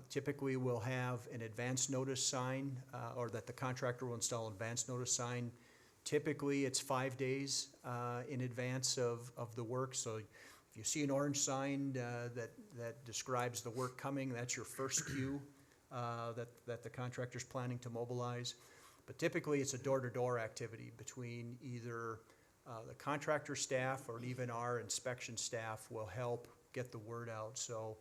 typically we'll have an advance notice sign, or that the contractor will install an advance notice sign. Typically it's 5 days in advance of the work. So if you see an orange sign that describes the work coming, that's your first cue that the contractor's planning to mobilize. But typically it's a door-to-door activity between either the contractor staff or even our inspection staff will help get the word out so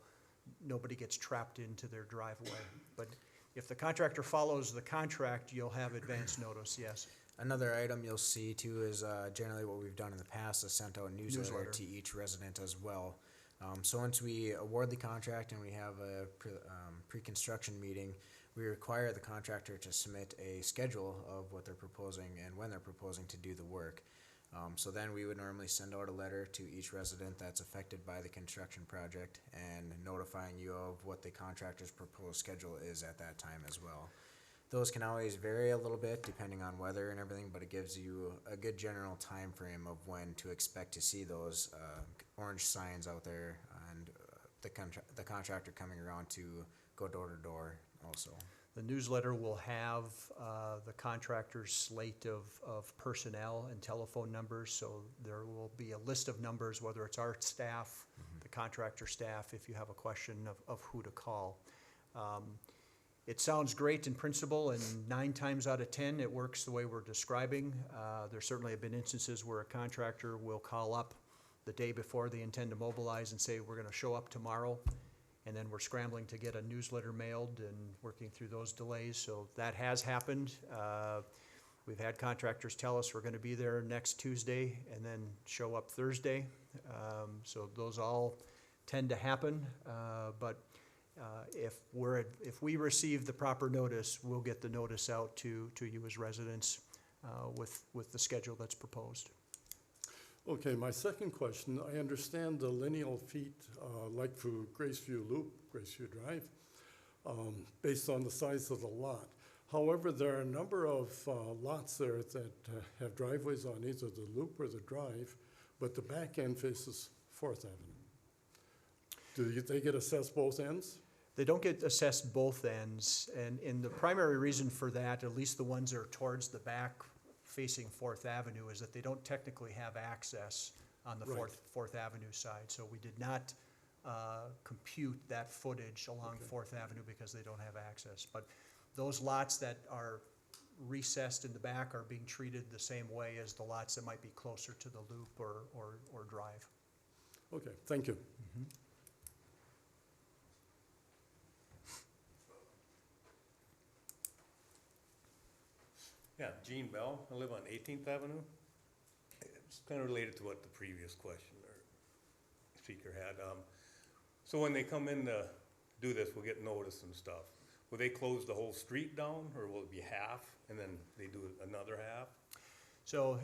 nobody gets trapped into their driveway. But if the contractor follows the contract, you'll have advance notice, yes. Another item you'll see too is generally what we've done in the past is sent out a newsletter to each resident as well. So once we award the contract and we have a pre-construction meeting, we require the contractor to submit a schedule of what they're proposing and when they're proposing to do the work. So then we would normally send out a letter to each resident that's affected by the construction project and notifying you of what the contractor's proposed schedule is at that time as well. Those can always vary a little bit depending on weather and everything, but it gives you a good general time frame of when to expect to see those orange signs out there and the contractor coming around to go door to door also. The newsletter will have the contractor's slate of personnel and telephone numbers, so there will be a list of numbers, whether it's our staff, the contractor staff, if you have a question of who to call. It sounds great in principle, and 9 times out of 10, it works the way we're describing. There certainly have been instances where a contractor will call up the day before they intend to mobilize and say, we're gonna show up tomorrow. And then we're scrambling to get a newsletter mailed and working through those delays. So that has happened. We've had contractors tell us we're gonna be there next Tuesday and then show up Thursday. So those all tend to happen. But if we receive the proper notice, we'll get the notice out to you as residents with the schedule that's proposed. Okay, my second question, I understand the lineal feet, like for Graceview Loop, Graceview Drive, based on the size of the lot. However, there are a number of lots there that have driveways on either the loop or the drive, but the back end faces 4th Avenue. Do they get assessed both ends? They don't get assessed both ends, and the primary reason for that, at least the ones that are towards the back facing 4th Avenue, is that they don't technically have access on the Right. 4th Avenue side. So we did not compute that footage along 4th Avenue because they don't have access. But those lots that are recessed in the back are being treated the same way as the lots that might be closer to the loop or drive. Okay, thank you. Yeah, Gene Bell, I live on 18th Avenue. It's kind of related to what the previous question or speaker had. So when they come in to do this, we'll get notice and stuff. Will they close the whole street down, or will it be half, and then they do another half? So,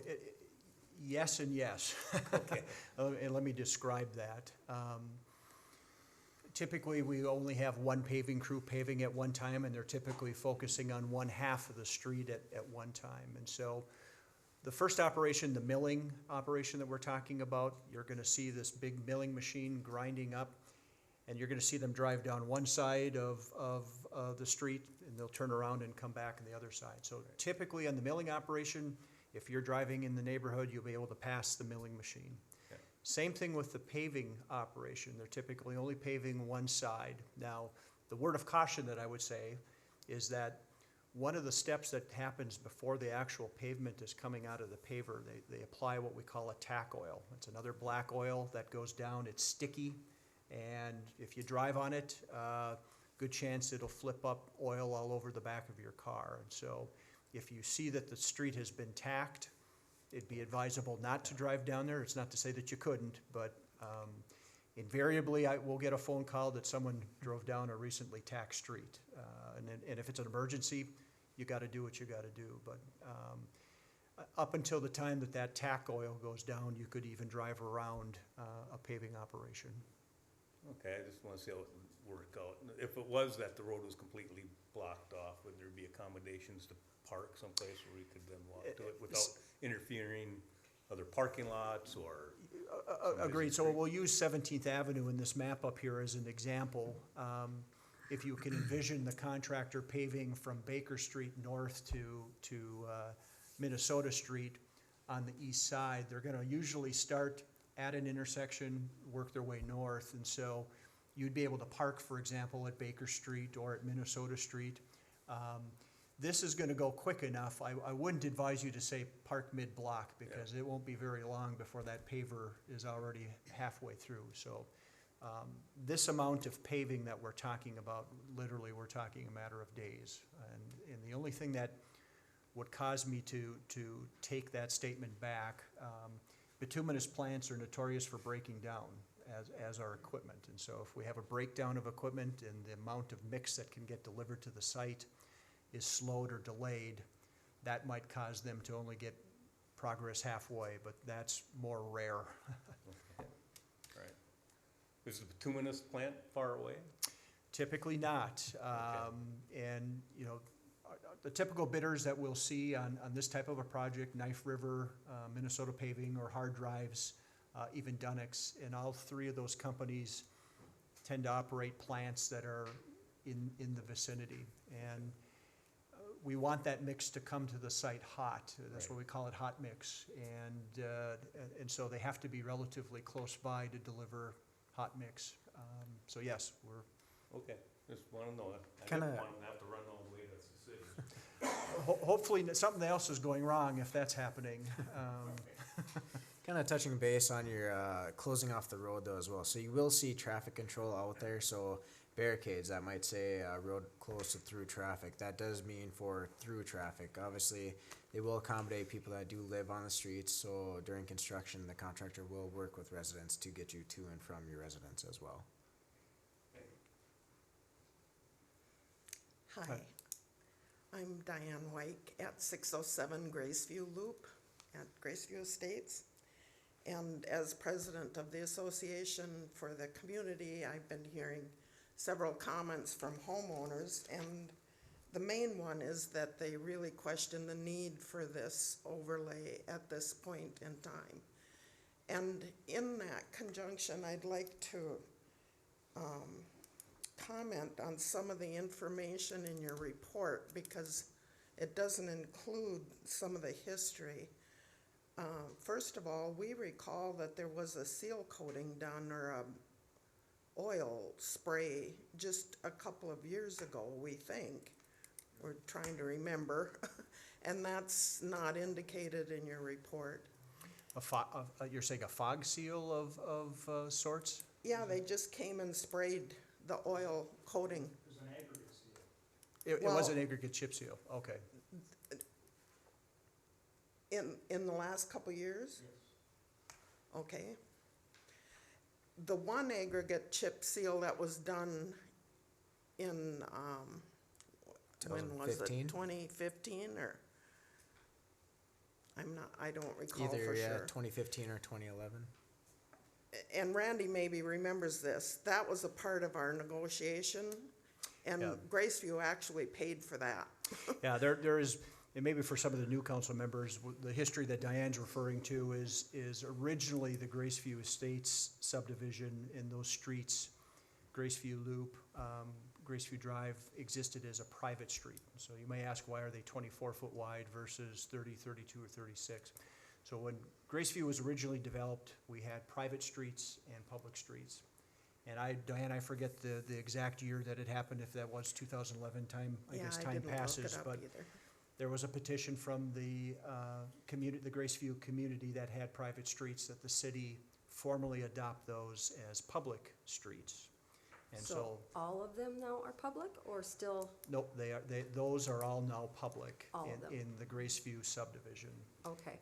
yes and yes. Okay. And let me describe that. Typically, we only have one paving crew paving at one time, and they're typically focusing on one half of the street at one time. And so, the first operation, the milling operation that we're talking about, you're gonna see this big milling machine grinding up, and you're gonna see them drive down one side of the street, and they'll turn around and come back on the other side. So typically on the milling operation, if you're driving in the neighborhood, you'll be able to pass the milling machine. Okay. Same thing with the paving operation. They're typically only paving one side. Now, the word of caution that I would say is that one of the steps that happens before the actual pavement is coming out of the paver, they apply what we call a tack oil. It's another black oil that goes down, it's sticky, and if you drive on it, good chance it'll flip up oil all over the back of your car. And so if you see that the street has been tacked, it'd be advisable not to drive down there. It's not to say that you couldn't, but invariably I will get a phone call that someone drove down a recently tacked street. And if it's an emergency, you gotta do what you gotta do. But up until the time that that tack oil goes down, you could even drive around a paving operation. Okay, I just want to see how it would work out. If it was that the road was completely blocked off, would there be accommodations to park someplace where we could then walk to it without interfering other parking lots or? Agreed. So we'll use 17th Avenue in this map up here as an example. If you can envision the contractor paving from Baker Street north to Minnesota Street on the east side, they're gonna usually start at an intersection, work their way north, and so you'd be able to park, for example, at Baker Street or at Minnesota Street. This is gonna go quick enough. I wouldn't advise you to say park mid-block, because it won't be very long before that paver is already halfway through. So this amount of paving that we're talking about, literally, we're talking a matter of days. And the only thing that would cause me to take that statement back, bituminous plants are notorious for breaking down, as are equipment. And so if we have a breakdown of equipment and the amount of mix that can get delivered to the site is slowed or delayed, that might cause them to only get progress halfway, but that's more rare. Right. Is the bituminous plant far away? Typically not. And, you know, the typical bidders that we'll see on this type of a project, Knife River, Minnesota Paving, or Hard Drives, even Dunnex, and all three of those companies tend to operate plants that are in the vicinity. And we want that mix to come to the site hot. That's what we call it, hot mix. And so they have to be relatively close by to deliver hot mix. So yes, we're. Okay, just want to know that. I Kinda- didn't want them to have to run all the way to the city. Hopefully something else is going wrong if that's happening. Kind of touching base on your closing off the road though as well. So you will see traffic control out there. So barricades that might say road closed to through traffic. That does mean for through traffic. Obviously, they will accommodate people that do live on the streets. So during construction, the contractor will work with residents to get you to and from your residence as well. Hi, I'm Diane White at 607 Graceview Loop at Graceview Estates. And as president of the association for the community, I've been hearing several comments from homeowners, and the main one is that they really question the need for this overlay at this point in time. And in that conjunction, I'd like to comment on some of the information in your report, because it doesn't include some of the history. First of all, we recall that there was a seal coating done, or a oil spray, just a couple of years ago, we think. We're trying to remember, and that's not indicated in your report. You're saying a fog seal of sorts? Yeah, they just came and sprayed the oil coating. It was an Well- aggregate chip seal, okay. In the last couple years? Yes. Okay. The one aggregate chip seal that was done in, when was it? 2015? 2015, or? I don't recall for Either, sure. 2015 or 2011. And Randy maybe remembers this, that was a part of our negotiation, and Yeah. Graceview actually paid for that. Yeah, there is, and maybe for some of the new council members, the history that Diane's referring to is originally the Graceview Estates subdivision in those streets, Graceview Loop, Graceview Drive existed as a private street. So you may ask, why are they 24-foot wide versus 30, 32, or 36? So when Graceview was originally developed, we had private streets and public streets. And Diane, I forget the exact year that it happened, if that was 2011 time, I guess time passes. But there was a petition from the community, the Graceview community that had private streets, that the city formally adopt those as public streets. And so, all of them now are public, or still, nope, those are all now public All of them. in the Graceview subdivision. okay,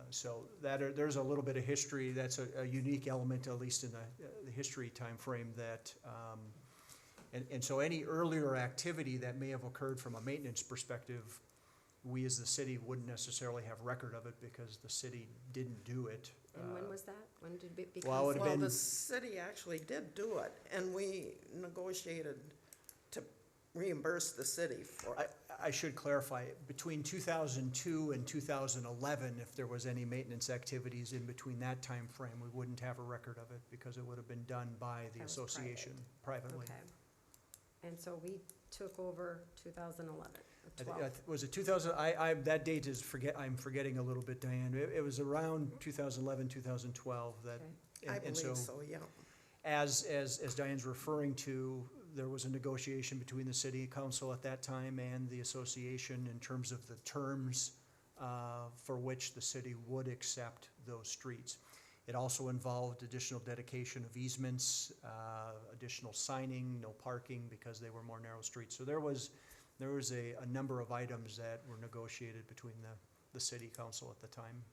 So there's a little bit of history, that's a unique element, at least in the history timeframe, that, and so any earlier activity that may have occurred from a maintenance perspective, we as the city wouldn't necessarily have record of it because the city didn't do it. and when was that? When did it become? Well, it would've Well, been- the city actually did do it, and we negotiated to reimburse the city for it. I should clarify, between 2002 and 2011, if there was any maintenance activities in between that time frame, we wouldn't have a record of it because it would have been done by the That was association privately. Okay. And so we took over 2011, I thi- 12. Was it 2000, that date is I'm forgetting a little bit, Diane. It was around 2011, 2012 that. Okay. I and so, believe so, yeah. as Diane's referring to, there was a negotiation between the city council at that time and the association in terms of the terms for which the city would accept those streets. It also involved additional dedication of easements, additional signing, no parking because they were more narrow streets. So there was a number of items that were negotiated between the city council at the time.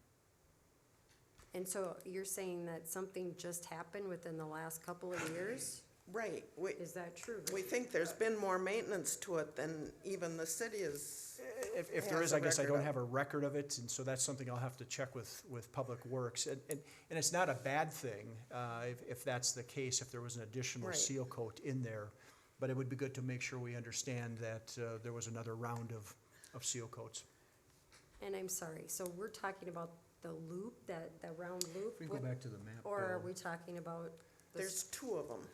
And so you're saying that something just happened within the last couple of years? Right, Is that true? we think there's been more maintenance to it than even the city is. If there has is, a I guess I record don't of. have a record of it, and so that's something I'll have to check with Public Works. And it's not a bad thing, if that's the case, if there was an additional Right. seal coat in there. But it would be good to make sure we understand that there was another round of seal coats. And I'm sorry, so we're talking about the loop, that round loop? If we go back to the map, Or are Bill. we talking about? the s- There's two of them.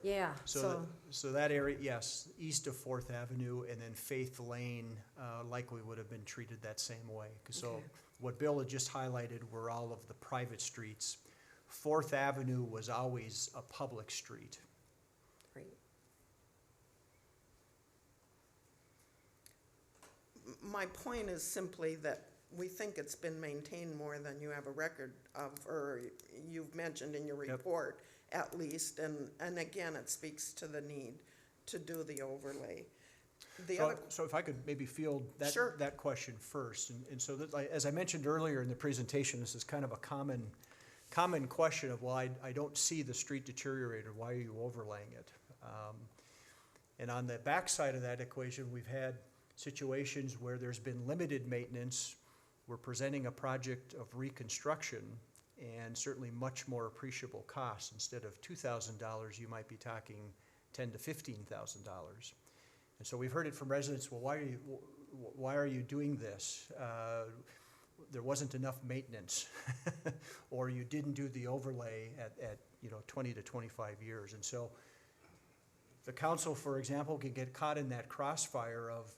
Yeah, So that area, yes, east of Fourth Avenue, and then Faith Lane likely would have been treated that same way. So Okay. what Bill had just highlighted were all of the private streets. Fourth Avenue was always a public street. Great. My point is simply that we think it's been maintained more than you have a record of, or you've mentioned in your Yep. report, at least, and again, it speaks to the need to do the overlay. The other, So if I could maybe field Sure. that question first, and so that, as I mentioned earlier in the presentation, this is kind of a common question of, well, I don't see the street deteriorated, why are you overlaying it? And on the backside of that equation, we've had situations where there's been limited maintenance. We're presenting a project of reconstruction and certainly much more appreciable costs. Instead of $2,000, you might be talking $10,000 to $15,000. And so we've heard it from residents, well, why are you doing this? There wasn't enough maintenance, or you didn't do the overlay at 20 to 25 years. And so the council, for example, can get caught in that crossfire of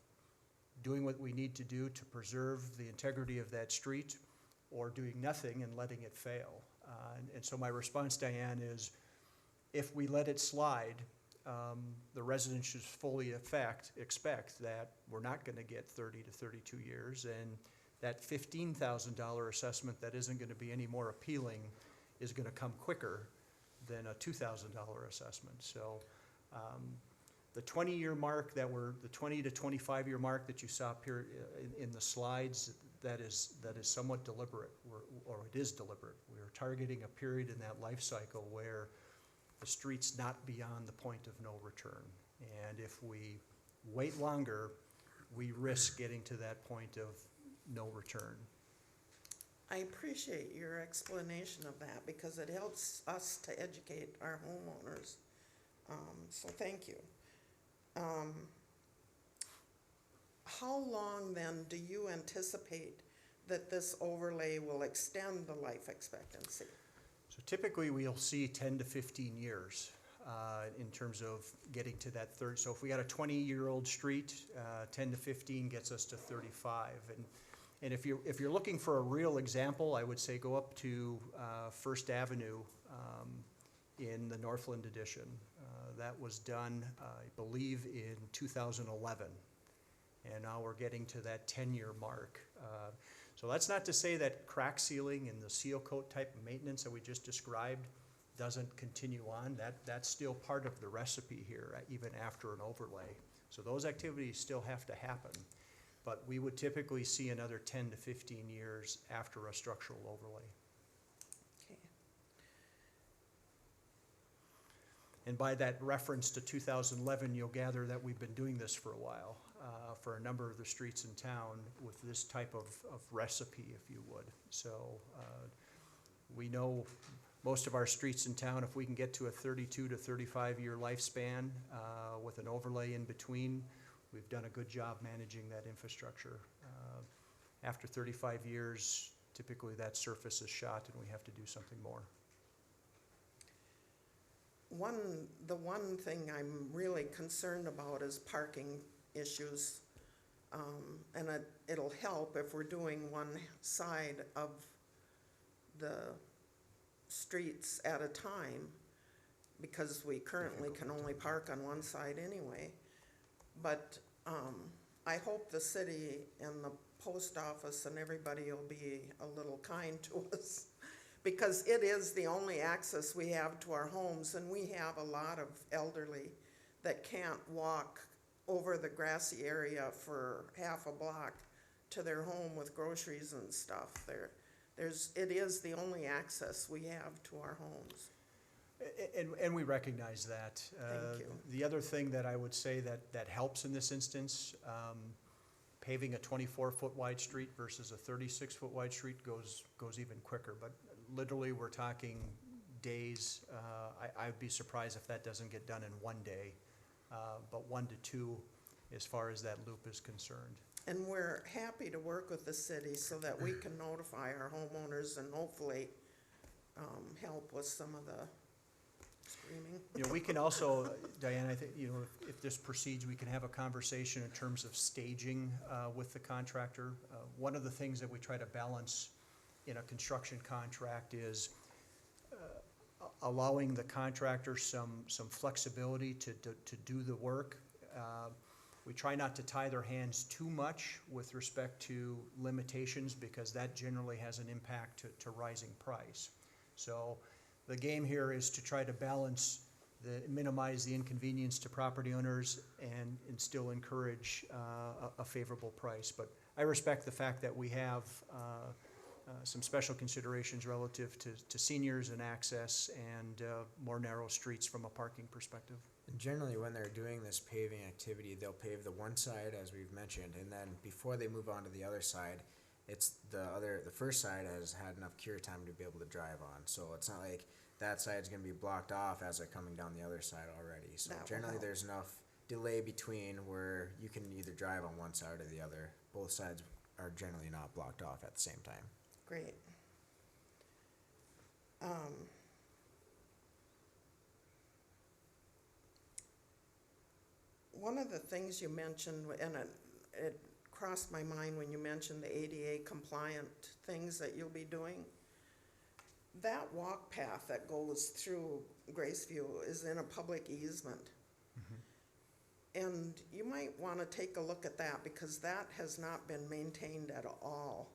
doing what we need to do to preserve the integrity of that street, or doing nothing and letting it fail. And so my response, Diane, is if we let it slide, the residents should fully expect that we're not gonna get 30 to 32 years, and that $15,000 assessment that isn't gonna be any more appealing is gonna come quicker than a $2,000 assessment. So the 20-year mark the 20 to 25-year mark that you saw up here in the slides, that is somewhat deliberate, or it is deliberate. We're targeting a period in that life cycle where the street's not beyond the point of no return. And if we wait longer, we risk getting to that point of no return. I appreciate your explanation of that because it helps us to educate our homeowners. So thank you. How long then do you anticipate that this overlay will extend the life expectancy? So typically, we'll see 10 to 15 years in terms of getting to that third. So if we got a 20-year-old street, 10 to 15 gets us to 35. And if you're looking for a real example, I would say go up to First Avenue in the Northland edition. That was done, I believe, in 2011. And now we're getting to that 10-year mark. So that's not to say that crack sealing and the seal coat type of maintenance that we just described doesn't continue on. That's still part of the recipe here, even after an overlay. So those activities still have to happen. But we would typically see another 10 to 15 years after a structural overlay. Okay. And by that reference to 2011, you'll gather that we've been doing this for a while, for a number of the streets in town with this type of recipe, if you would. So we know most of our streets in town, if we can get to a 32 to 35 year lifespan with an overlay in between, we've done a good job managing that infrastructure. After 35 years, typically that surface is shot and we have to do something more. The one thing I'm really concerned about is parking issues. And it'll help if we're doing one side of the streets at a time, because we currently can only park on one side anyway. But I hope the city and the post office and everybody will be a little kind to us, because it is the only access we have to our homes, and we have a lot of elderly that can't walk over the grassy area for half a block to their home with groceries and stuff. It is the only access we have to our homes. And we recognize that. Thank you. The other thing that I would say that helps in this instance, paving a 24-foot wide street versus a 36-foot wide street goes even quicker. But literally, we're talking days. I'd be surprised if that doesn't get done in one day, but 1 to 2 as far as that loop is concerned. And we're happy to work with the city so that we can notify our homeowners and hopefully help with some of the screaming. You know, we can also, Diane, I think, you know, if this proceeds, we can have a conversation in terms of staging with the contractor. One of the things that we try to balance in a construction contract is allowing the contractor some flexibility to do the work. We try not to tie their hands too much with respect to limitations, because that generally has an impact to rising price. So the game here is to try to balance, minimize the inconvenience to property owners and still encourage a favorable price. But I respect the fact that we have some special considerations relative to seniors and access and more narrow streets from a parking perspective. And generally, when they're doing this paving activity, they'll pave the one side, as we've mentioned, and then before they move on to the other side, it's the first side has had enough cure time to be able to drive on. So it's not like that side's gonna be blocked off as they're coming down the other side already. So That will generally, help. there's enough delay between where you can either drive on one side or the other. Both sides are generally not blocked off at the same time. Great. One of the things you mentioned, and it crossed my mind when you mentioned the ADA compliant things that you'll be doing. That walk path that goes through Graceview is in a public easement. And you might want to take a look at that, because that has not been maintained at all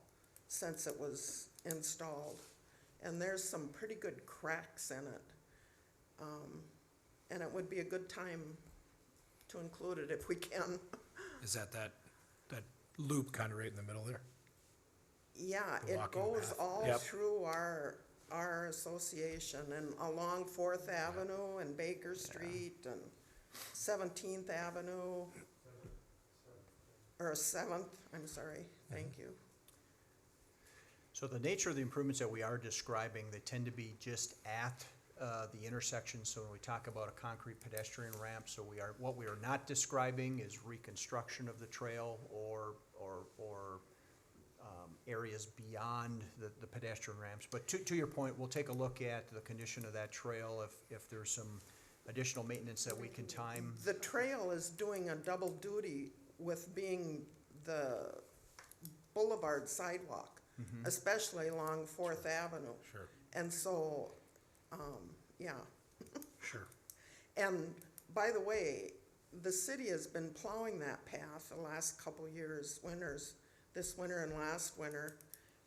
since it was installed. And there's some pretty good cracks in it. And it would be a good time to include it if we can. Is that loop kind of right in the middle there? Yeah, The it walking goes path. all Yep. through our association and along Fourth Avenue and Baker Street and 17th Avenue. Or Seventh, I'm sorry, thank you. So the nature of the improvements that we are describing, they tend to be just at the intersection. So when we talk about a concrete pedestrian ramp, so what we are not describing is reconstruction of the trail or areas beyond the pedestrian ramps. But to your point, we'll take a look at the condition of that trail if there's some additional maintenance that we can time. The trail is doing a double duty with being the boulevard sidewalk, especially along Fourth Avenue. Sure, And so, yeah. sure. And by the way, the city has been plowing that path the last couple years, winters, this winter and last winter.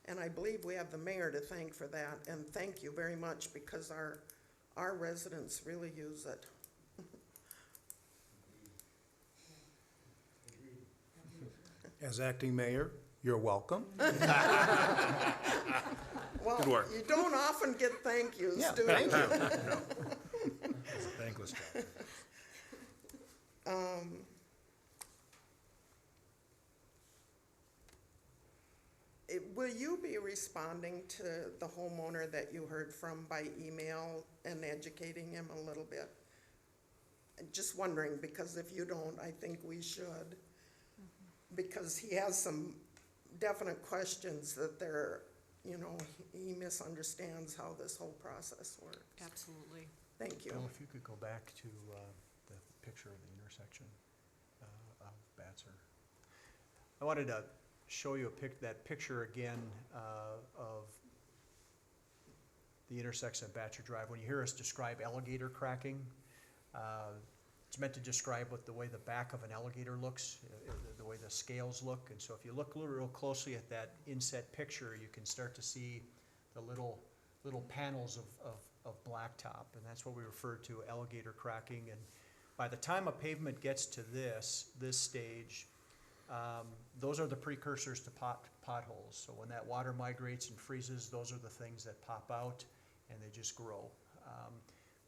And I believe we have the mayor to thank for that, and thank you very much because our residents really use it. As acting mayor, you're welcome. Well, Good work. you don't often get thank yous, Yeah, do you? thank you. It's a thankless job. Will you be responding to the homeowner that you heard from by email and educating him a little bit? Just wondering, because if you don't, I think we should. Because he has some definite questions that he misunderstands how this whole process works. Absolutely. Thank you. Bill, if you could go back to the picture of the intersection of Batzer. I wanted to show you that picture again of the intersection of Batzer Drive. When you hear us describe alligator cracking, it's meant to describe the way the back of an alligator looks, the way the scales look. And so if you look real closely at that inset picture, you can start to see the little panels of blacktop, and that's what we refer to alligator cracking. And by the time a pavement gets to this stage, those are the precursors to potholes. So when that water migrates and freezes, those are the things that pop out and they just grow.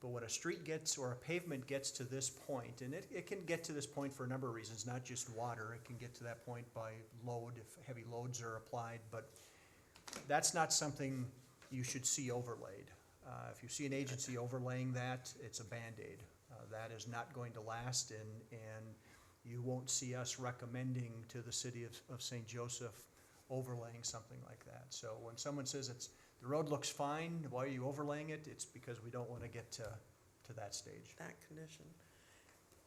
But when a street gets or a pavement gets to this point, and it can get to this point for a number of reasons, not just water, it can get to that point by load if heavy loads are applied, but that's not something you should see overlaid. If you see an agency overlaying that, it's a Band-Aid. That is not going to last, and you won't see us recommending to the city of St. Joseph overlaying something like that. So when someone says the road looks fine, why are you overlaying it? It's because we don't want to get to that stage. That condition.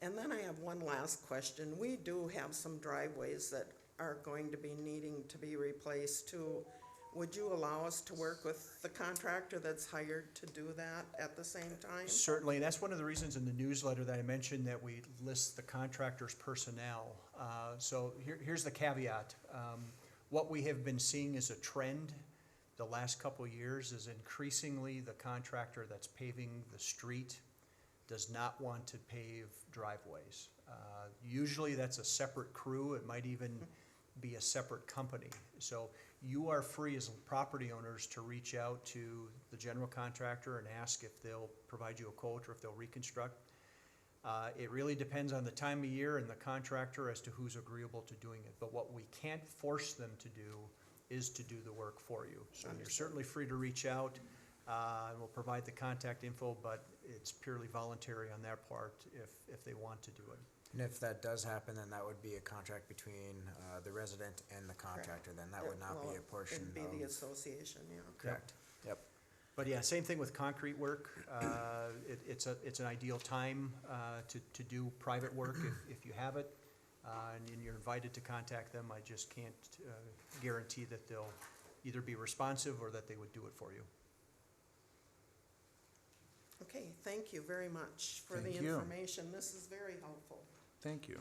And then I have one last question. We do have some driveways that are going to be needing to be replaced too. Would you allow us to work with the contractor that's hired to do that at the same time? Certainly, and that's one of the reasons in the newsletter that I mentioned that we list the contractor's personnel. So here's the caveat. What we have been seeing is a trend the last couple of years is increasingly the contractor that's paving the street does not want to pave driveways. Usually that's a separate crew. It might even be a separate company. So you are free as property owners to reach out to the general contractor and ask if they'll provide you a quote or if they'll reconstruct. It really depends on the time of year and the contractor as to who's agreeable to doing it. But what we can't force them to do is to do the work for you. So you're certainly free to reach out, and we'll provide the contact info, but it's purely voluntary on their part if they want to do it. And if that does happen, then that would be a contract between the resident and the contractor, then that would not be a portion It'd be the of. association, yeah. Correct, yep. But yeah, same thing with concrete work. It's an ideal time to do private work if you have it, and you're invited to contact them. I just can't guarantee that they'll either be responsive or that they would do it for you. Okay, thank you very much for the Thank you. information. This is very helpful. Thank you.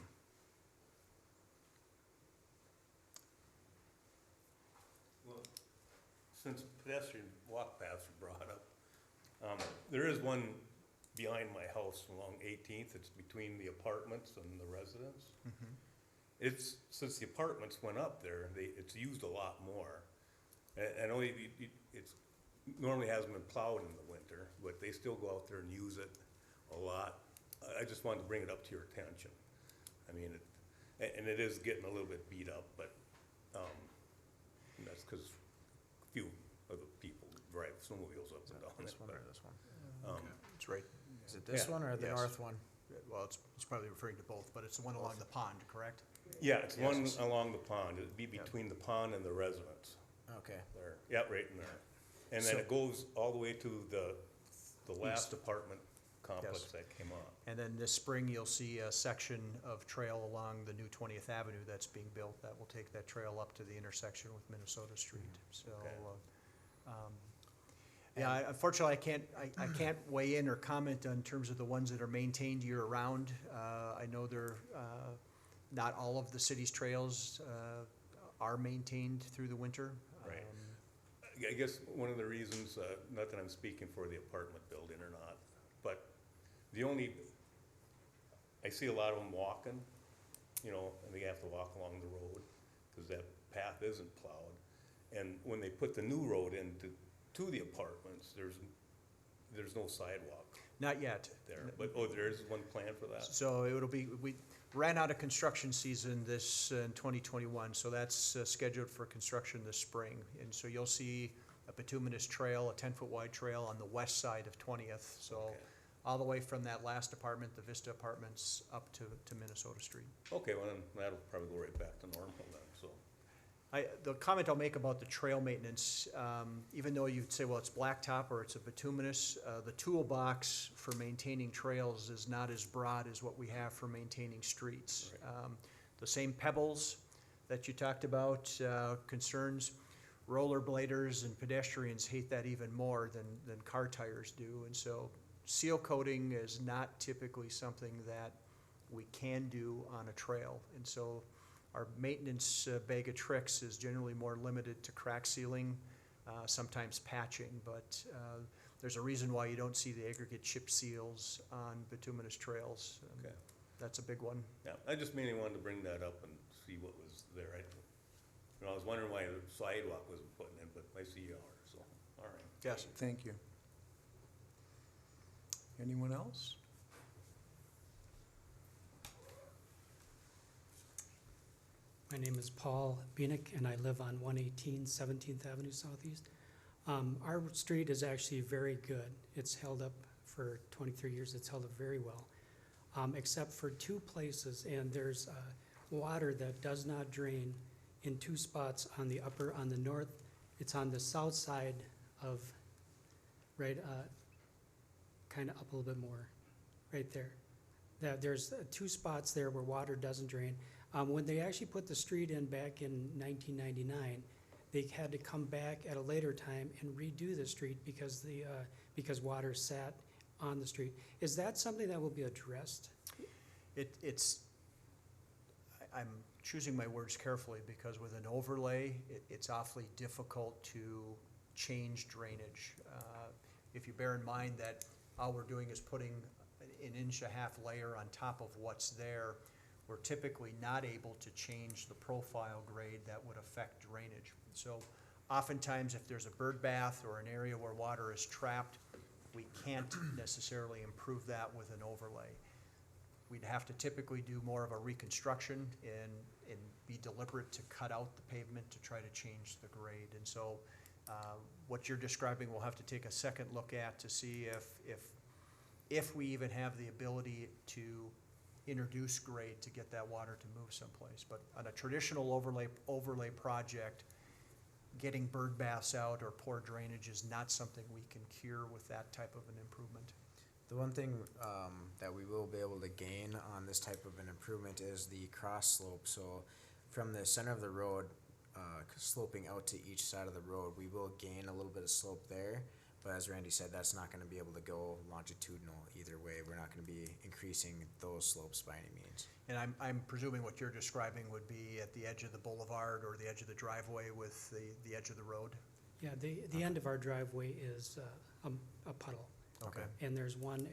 Well, since pedestrian walk paths are brought up, there is one behind my house along 18th. It's between the apartments and the residents. It's, since the apartments went up there, it's used a lot more. And I know it's, normally hasn't been plowed in the winter, but they still go out there and use it a lot. I just wanted to bring it up to your attention. I mean, and it is getting a little bit beat up, but, and that's because few of the people drive snowmobiles up and down This it. one or but, this one? It's right, Is it this Yeah, one or the yes. north one? well, it's probably referring to both, but it's the one along the pond, correct? Yeah, it's one Yes. along the pond. It'd be between the pond and the residence Okay. there. Yeah, right in there. And then So- it goes all the way to the last apartment complex Yes. that came up. And then this spring, you'll see a section of trail along the new 20th Avenue that's being built that will take that trail up to the intersection with Minnesota Street. So, Okay. yeah, unfortunately, I can't weigh in or comment on terms of the ones that are maintained year-round. I know not all of the city's trails are maintained through the winter. Right. I guess one of the reasons, not that I'm speaking for the apartment building or not, but I see a lot of them walking, you know, and they have to walk along the road because that path isn't plowed. And when they put the new road to the apartments, there's no sidewalk Not yet. there. But, there is one plan for that? So we ran out of construction season in 2021, so that's scheduled for construction this spring. And so you'll see a bituminous trail, a 10-foot wide trail on the west side of 20th. So Okay. all the way from that last apartment, the Vista Apartments, up to Minnesota Street. Okay, well, then that'll probably go right back to normal then, so. The comment I'll make about the trail maintenance, even though you'd say, well, it's blacktop or it's a bituminous, the toolbox for maintaining trails is not as broad as what we have for maintaining streets. The same pebbles that you talked about, concerns, rollerbladers and pedestrians hate that even more than car tires do. And so seal coating is not typically something that we can do on a trail. And so our maintenance bag of tricks is generally more limited to crack sealing, sometimes patching, but there's a reason why you don't see the aggregate chip seals on bituminous trails. Okay. That's a big one. Yeah, I just mainly wanted to bring that up and see what was there. I was wondering why the sidewalk wasn't put in, but I see you are, so, all right. Yes. Thank you. Anyone else? My name is Paul Bienick, and I live on 118 17th Avenue Southeast. Our street is actually very good. It's held up for 23 years. It's held up very well, except for two places, and there's water that does not drain in two spots on the north. It's on the south side of, right, kind of up a little bit more, right there. There's two spots there where water doesn't drain. When they actually put the street in back in 1999, they had to come back at a later time and redo the street because water sat on the street. Is that something that will be addressed? I'm choosing my words carefully because with an overlay, it's awfully difficult to change drainage. If you bear in mind that all we're doing is putting an inch-and-a-half layer on top of what's there, we're typically not able to change the profile grade that would affect drainage. So oftentimes, if there's a bird bath or an area where water is trapped, we can't necessarily improve that with an overlay. We'd have to typically do more of a reconstruction and be deliberate to cut out the pavement to try to change the grade. And so what you're describing, we'll have to take a second look at to see if we even have the ability to introduce grade to get that water to move someplace. But on a traditional overlay project, getting bird baths out or poor drainage is not something we can cure with that type of an improvement. The one thing that we will be able to gain on this type of an improvement is the cross slope. So from the center of the road, sloping out to each side of the road, we will gain a little bit of slope there. But as Randy said, that's not going to be able to go longitudinal either way. We're not going to be increasing those slopes by any means. And I'm presuming what you're describing would be at the edge of the boulevard or the edge of the driveway with the edge of the road? Yeah, the end of our driveway is a puddle. Okay. And there's one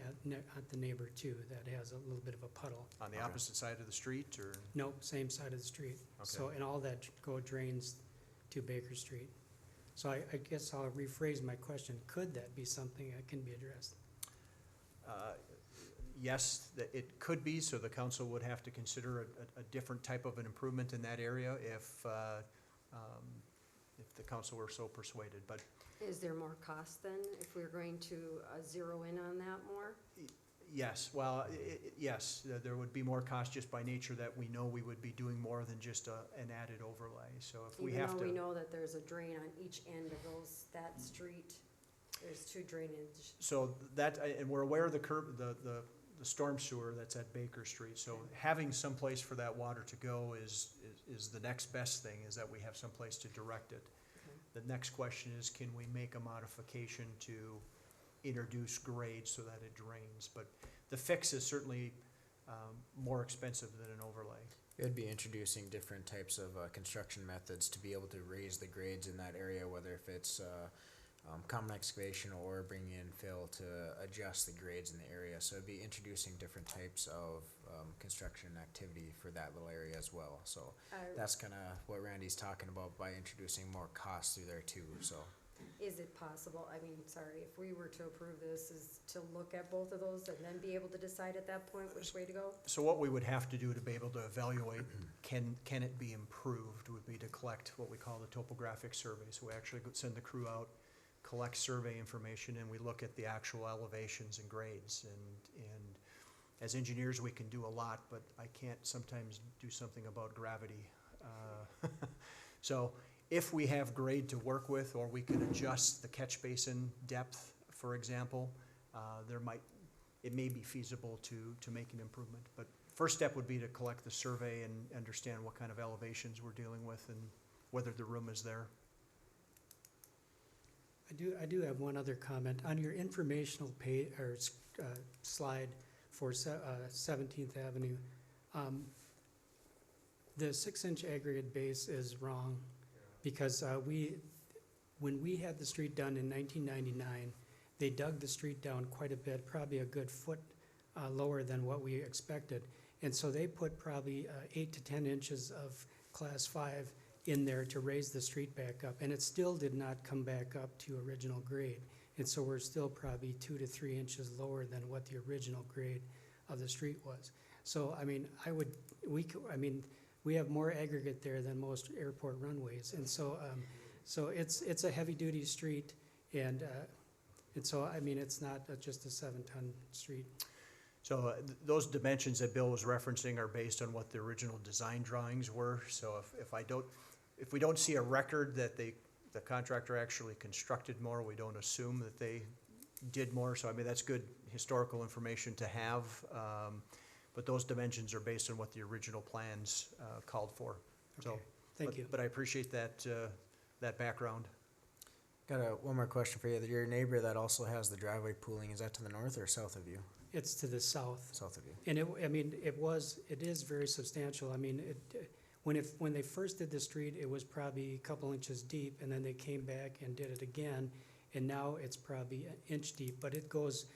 at the neighbor too that has a little bit of a puddle. On the opposite side of the street or? No, same side of the street. So, and all that drains to Baker Street. So I guess I'll rephrase my question. Could that be something that can be addressed? Yes, it could be, so the council would have to consider a different type of an improvement in that area if the council were so persuaded, but Is there more cost then, if we're going to zero in on that more? yes, well, yes, there would be more cost just by nature that we know we would be doing more than just an added overlay, so if we have to. Even though we know that there's a drain on each end of that street, there's two drainage. So that, and we're aware of the storm sewer that's at Baker Street, so having someplace for that water to go is the next best thing, is that we have someplace to direct it. The next question is, can we make a modification to introduce grade so that it drains? But the fix is certainly more expensive than an overlay. It would be introducing different types of construction methods to be able to raise the grades in that area, whether if it's common excavation or bringing in fill to adjust the grades in the area. So it'd be introducing different types of construction activity for that little area as well. So that's kind of what Randy's talking about by introducing more costs through there too, so. Is it possible, I mean, sorry, if we were to approve this, is to look at both of those and then be able to decide at that point which way to go? So what we would have to do to be able to evaluate, can it be improved, would be to collect what we call the topographic survey. So we actually send the crew out, collect survey information, and we look at the actual elevations and grades. And as engineers, we can do a lot, but I can't sometimes do something about gravity. So if we have grade to work with, or we can adjust the catch basin depth, for example, it may be feasible to make an improvement. But first step would be to collect the survey and understand what kind of elevations we're dealing with and whether the room is there. I do have one other comment. On your informational page, or slide for 17th Avenue, the 6-inch aggregate base is wrong, because when we had the street done in 1999, they dug the street down quite a bit, probably a good foot lower than what we expected. And so they put probably 8 to 10 inches of class 5 in there to raise the street back up, and it still did not come back up to original grade. And so we're still probably 2 to 3 inches lower than what the original grade of the street was. So, I mean, we have more aggregate there than most airport runways, and so, so it's a heavy-duty street, and so, I mean, it's not just a 7-ton street. So those dimensions that Bill was referencing are based on what the original design drawings were. So if we don't see a record that the contractor actually constructed more, we don't assume that they did more. So I mean, that's good historical information to have. But those dimensions are based on what the original plans called for. Okay, So, thank you. But I appreciate that background. Got one more question for you. Your neighbor that also has the driveway pooling, is that to the north or south of you? It's to the south. South of you. And it is very substantial. I mean, when they first did the street, it was probably a couple inches deep, and then they came back and did it again, and now it's probably an inch deep, but it goes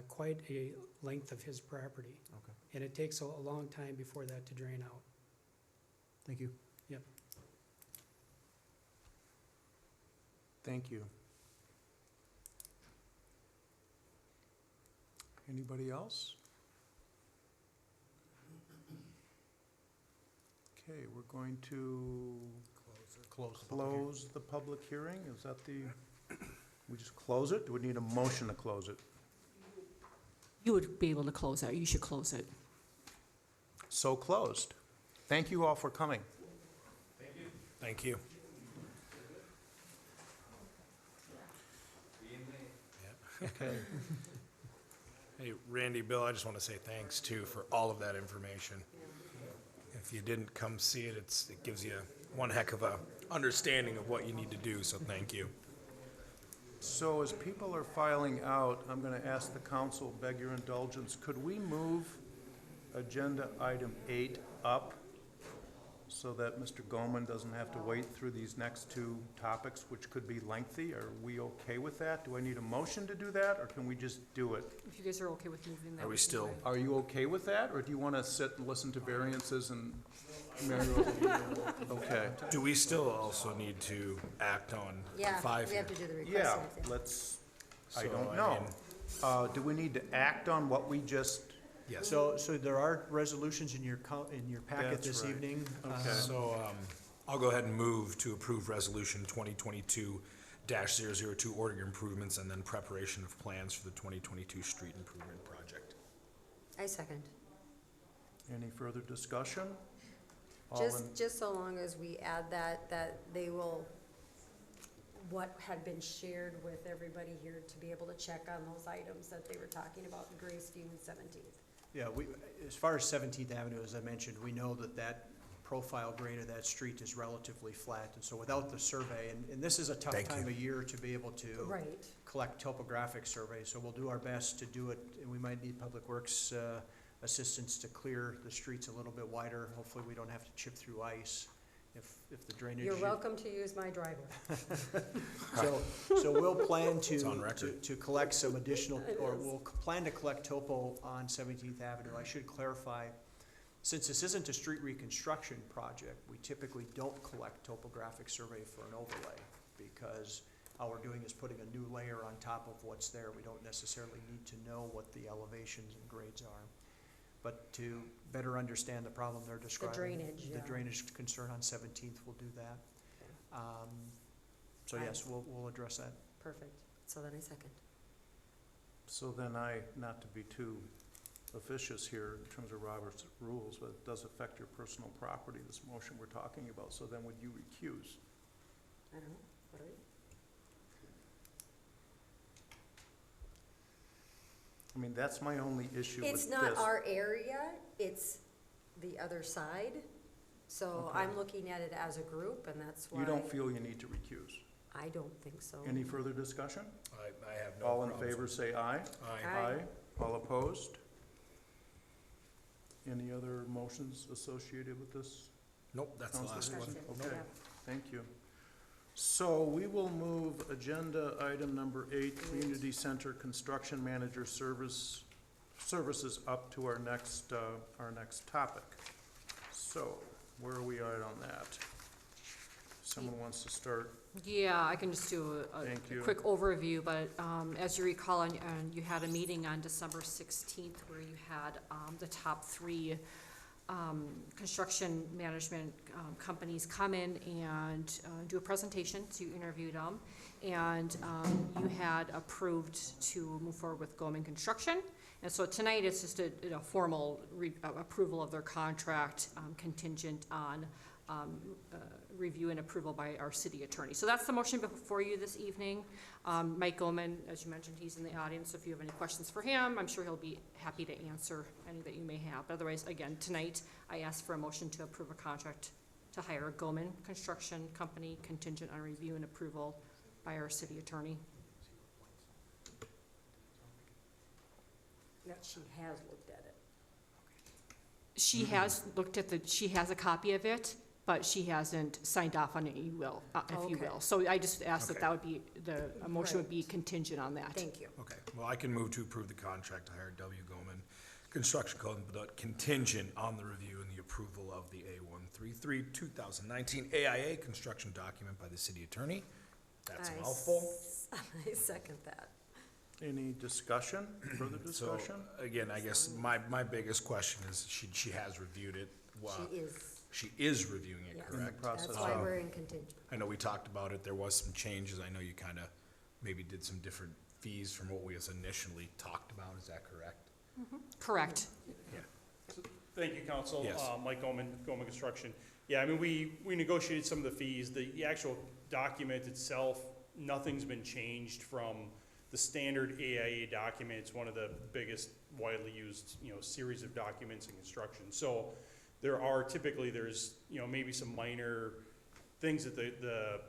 quite a length of his property. Okay. And it takes a long time before that to drain out. Thank you. Yep. Thank you. Anybody else? Okay, we're going to close the public hearing. Is that we just close it? Do we need a motion to close it? You would be able to close that. You should close it. So closed. Thank you all for coming. Thank you. Okay. Hey, Randy, Bill, I just want to say thanks too for all of that information. If you didn't come see it, it gives you one heck of a understanding of what you need to do, so thank you. So as people are filing out, I'm going to ask the council, beg your indulgence, could we move agenda item 8 up so that Mr. Goman doesn't have to wait through these next two topics, which could be lengthy. Are we okay with that? Do I need a motion to do that, or can we just do it? If you guys are okay with moving that. Are we can still- do it. Are you okay with that, or do you want to sit and listen to variances and Mary will- Okay. Do we still also need to act on Yeah, five we here? have to do the request. Yeah, and everything. let's, I So, don't I know. mean- Do we need to act on what we just, Yes. So there are resolutions in your packet That's this right. evening. Okay. So, I'll go ahead and move to approve resolution 2022-002, ordering improvements and then preparation of plans for the 2022 street improvement project. I second. any further discussion? All in- Just so long as we add that they will, what had been shared with everybody here to be able to check on those items that they were talking about in Graceview and 17th. Yeah, as far as 17th Avenue, as I mentioned, we know that profile grade of that street is relatively flat. And so without the survey, and this is a tough Thank you. time of year to be able to Right. collect topographic surveys, so we'll do our best to do it. And we might need Public Works assistance to clear the streets a little bit wider. Hopefully, we don't have to chip through ice if the drainage. You're welcome to use my driveway. So we'll plan It's on record. to collect some additional, It or is. we'll plan to collect topo on 17th Avenue. I should clarify, since this isn't a street reconstruction project, we typically don't collect topographic survey for an overlay, because all we're doing is putting a new layer on top of what's there. We don't necessarily need to know what the elevations and grades are. But to better understand the problem they're describing. drainage, The yeah. drainage concern on 17th, we'll do that. So yes, we'll address that. Perfect. So then I second. So then not to be too officious here in terms of Robert's rules, but it does affect your personal property, this motion we're talking about, so then would you recuse? I don't know. What are you? I mean, that's my only issue with this. It's not our area, it's the other side. So Okay. I'm looking at it as a group, and that's why. You don't feel you need to recuse? I don't think so. Any further discussion? I have no All in problems favor, with- say aye. Aye. Aye. All opposed? Any other motions associated with this? Nope, that's the Counselor last one. Hazen? That's it. Okay, Yeah. thank you. So we will move agenda item number 8, Community Center Construction Manager Services up to our next topic. So where are we at on that? Someone wants to start? Yeah, I can just do a Thank you. quick overview, but as you recall, and you had a meeting on December 16th where you had the top 3 construction management companies come in and do a presentation, so you interviewed them. And you had approved to move forward with Goldman Construction. And so tonight, it's just a formal approval of their contract contingent on review and approval by our city attorney. So that's the motion before you this evening. Mike Goldman, as you mentioned, he's in the audience, so if you have any questions for him, I'm sure he'll be happy to answer any that you may have. But otherwise, again, tonight, I ask for a motion to approve a contract to hire Goldman Construction Company contingent on review and approval by our city attorney. That she has looked at it. She has looked at she has a copy of it, but she hasn't signed off on it, if you Okay. will. So I just asked that Okay. that would be, a motion would be Right. contingent on that. Thank you. Okay, well, I can move to approve the contract to hire W. Goldman Construction Code, but contingent on the review and the approval of the A133 2019 AIA construction document by the city attorney. That's a mouthful. I second that. Any discussion, further So, discussion? again, I guess my biggest question is, she has reviewed it. She is, She is reviewing it, yes. correct? process. That's why we're in contingent. I know we talked about it, there was some changes, I know you kind of maybe did some different fees from what we was initially talked about, is that correct? Correct. Thank you, Council. Yes. Mike Goldman Construction. Yeah, I mean, we negotiated some of the fees. The actual document itself, nothing's been changed from the standard AIA document. It's one of the biggest widely used, series of documents in construction. So there are there's, maybe some minor things that the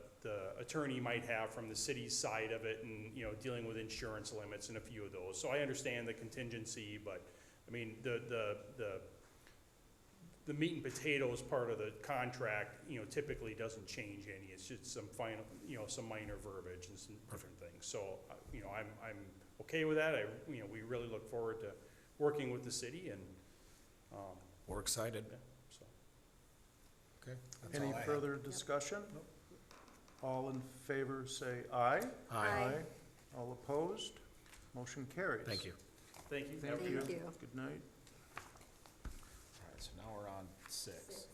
attorney might have from the city's side of it and, dealing with insurance limits and a few of those. So I understand the contingency, but, I mean, the meat and potatoes part of the contract, typically doesn't change any. It's just some final, some minor verbiage and some different things. So, I'm okay with that. We really look forward to working with the city and, We're excited. yeah, so. Okay. that's Any all I have. further discussion? All in favor, say aye. Aye. All opposed? Motion carries. Thank you. Thank you. Thank Thank you. you. Good night. All right, so now we're on 6.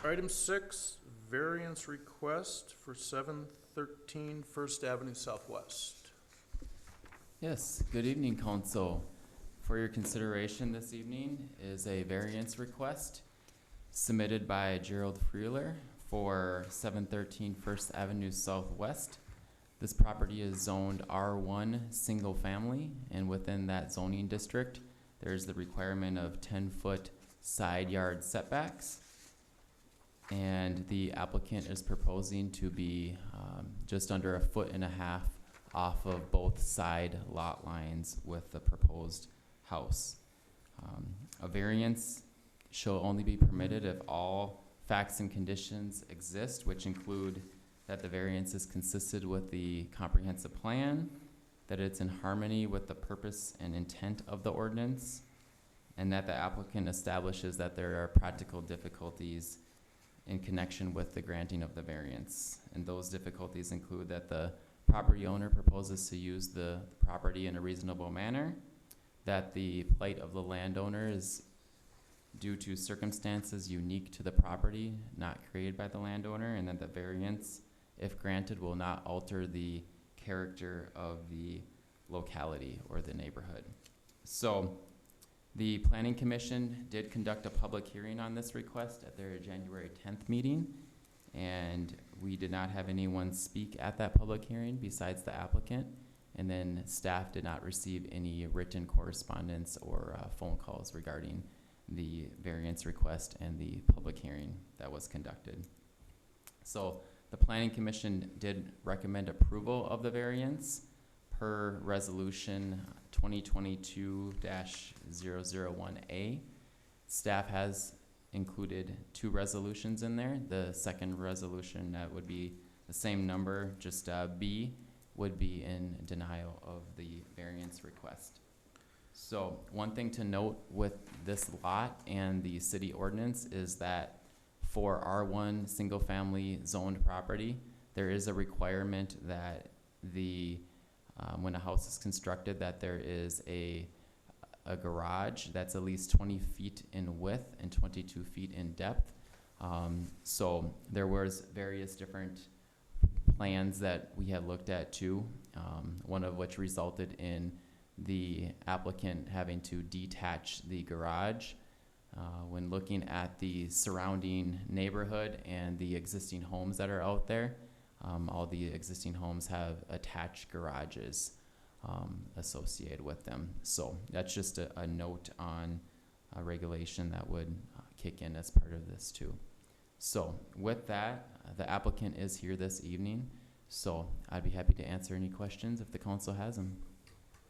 Item 6, variance request for 713 First Avenue Southwest. Yes, good evening, council. For your consideration this evening is a variance request submitted by Gerald Freeler for 713 First Avenue Southwest. This property is zoned R1 single family, and within that zoning district, there's the requirement of 10-foot side yard setbacks. And the applicant is proposing to be just under 1.5 feet off of both side lot lines with the proposed house. A variance shall only be permitted if all facts and conditions exist, which include that the variance is consistent with the comprehensive plan, that it's in harmony with the purpose and intent of the ordinance, and that the applicant establishes that there are practical difficulties in connection with the granting of the variance. And those difficulties include that the property owner proposes to use the property in a reasonable manner, that the plight of the landowner is due to circumstances unique to the property, not created by the landowner, and that the variance, if granted, will not alter the character of the locality or the neighborhood. So, the Planning Commission did conduct a public hearing on this request at their January 10th meeting, and we did not have anyone speak at that public hearing besides the applicant, and then staff did not receive any written correspondence or phone calls regarding the variance request and the public hearing that was conducted. So the Planning Commission did recommend approval of the variance per resolution 2022-001A. Staff has included 2 resolutions in there. The second resolution that would be the same number, just B, would be in denial of the variance request. So one thing to note with this lot and the city ordinance is that for R1 single family zoned property, there is a requirement that the when a house is constructed, that there is a garage that's at least 20 feet in width and 22 feet in depth. So there was various different plans that we had looked at too, one of which resulted in the applicant having to detach the garage. When looking at the surrounding neighborhood and the existing homes that are out there, all the existing homes have attached garages associated with them. So that's just a note on a regulation that would kick in as part of this too. So with that, the applicant is here this evening, so I'd be happy to answer any questions if the council has them.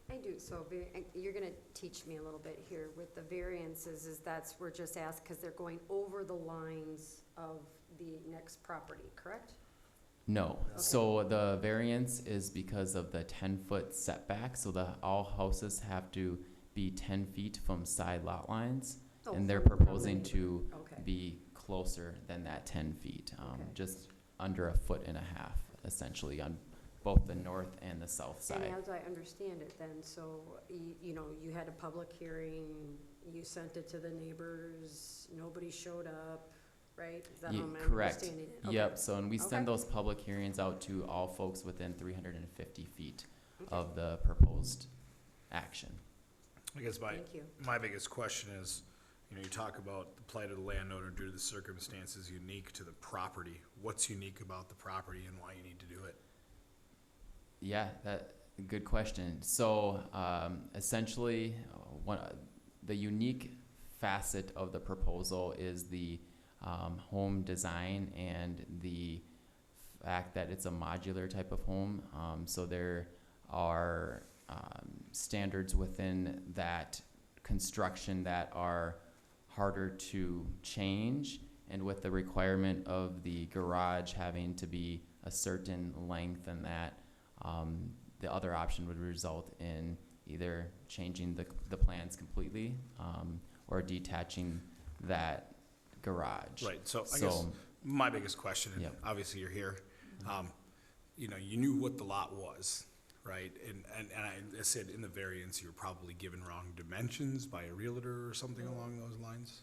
I do, so you're gonna teach me a little bit here with the variances, we're just asked, because they're going over the lines of the next property, correct? No, so the variance is because of the 10-foot setback, so all houses have to be 10 feet from side lot lines, Oh, and they're from the proposing to Okay. be closer than that 10 feet, Okay. just under 1.5 feet, essentially, on both the north and the south And side. as I understand it then, so, you had a public hearing, you sent it to the neighbors, nobody showed up, right? Is that how I'm Correct. understanding it? Okay. Yep, so, and we send Okay. those public hearings out to all folks within 350 feet Okay. of the proposed action. I guess Thank you. my biggest question is, you talk about the plight of the landowner due to the circumstances unique to the property. What's unique about the property and why you need to do it? Yeah, good question. So essentially, the unique facet of the proposal is the home design and the fact that it's a modular type of home. So there are standards within that construction that are harder to change, and with the requirement of the garage having to be a certain length, and that the other option would result in either changing the plans completely or detaching that garage. Right, so I guess my biggest question, and Yep. obviously you're here, you know, you knew what the lot was, right? And I said in the variance, you were probably given wrong dimensions by a realtor or something along those lines?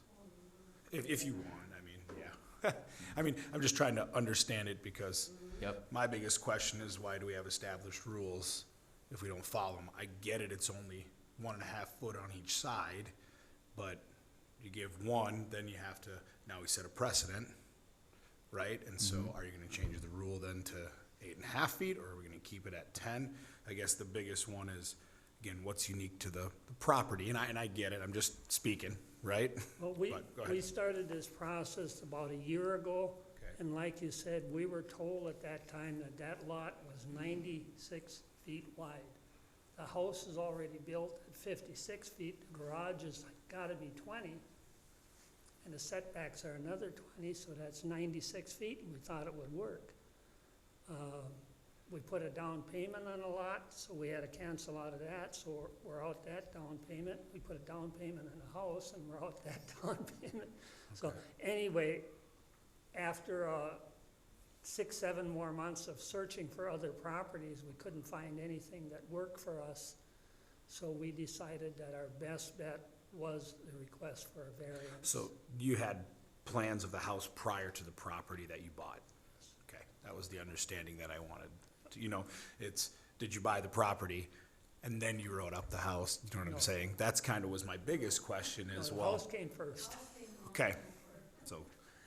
If you want, I mean, yeah. I mean, I'm just trying to understand it because Yep. my biggest question is why do we have established rules if we don't follow them? I get it, it's only 1.5 foot on each side, but you give one, then you have to, now we set a precedent, right? And so are you gonna change the rule then to 8.5 feet, or are we gonna keep it at 10? I guess the biggest one is, again, what's unique to the property, and I get it, I'm just speaking, right? Well, But go ahead. we started this process about a year ago, Okay. and like you said, we were told at that time that that lot was 96 feet wide. The house is already built at 56 feet, the garage has gotta be 20, and the setbacks are another 20, so that's 96 feet, and we thought it would work. We put a down payment on a lot, so we had to cancel out of that, so we're out that down payment. We put a down payment on a house, and we're out that down payment. So anyway, after 6, 7 more months of searching for other properties, we couldn't find anything that worked for us. So we decided that our best bet was the request for a variance. So you had plans of the house prior to the property that you bought? Okay, that was the understanding that I wanted. You know, it's, did you buy the property and then you wrote up the house? You know what I'm No. saying? That's kind of was my biggest question No, as the well. house came first. Okay, so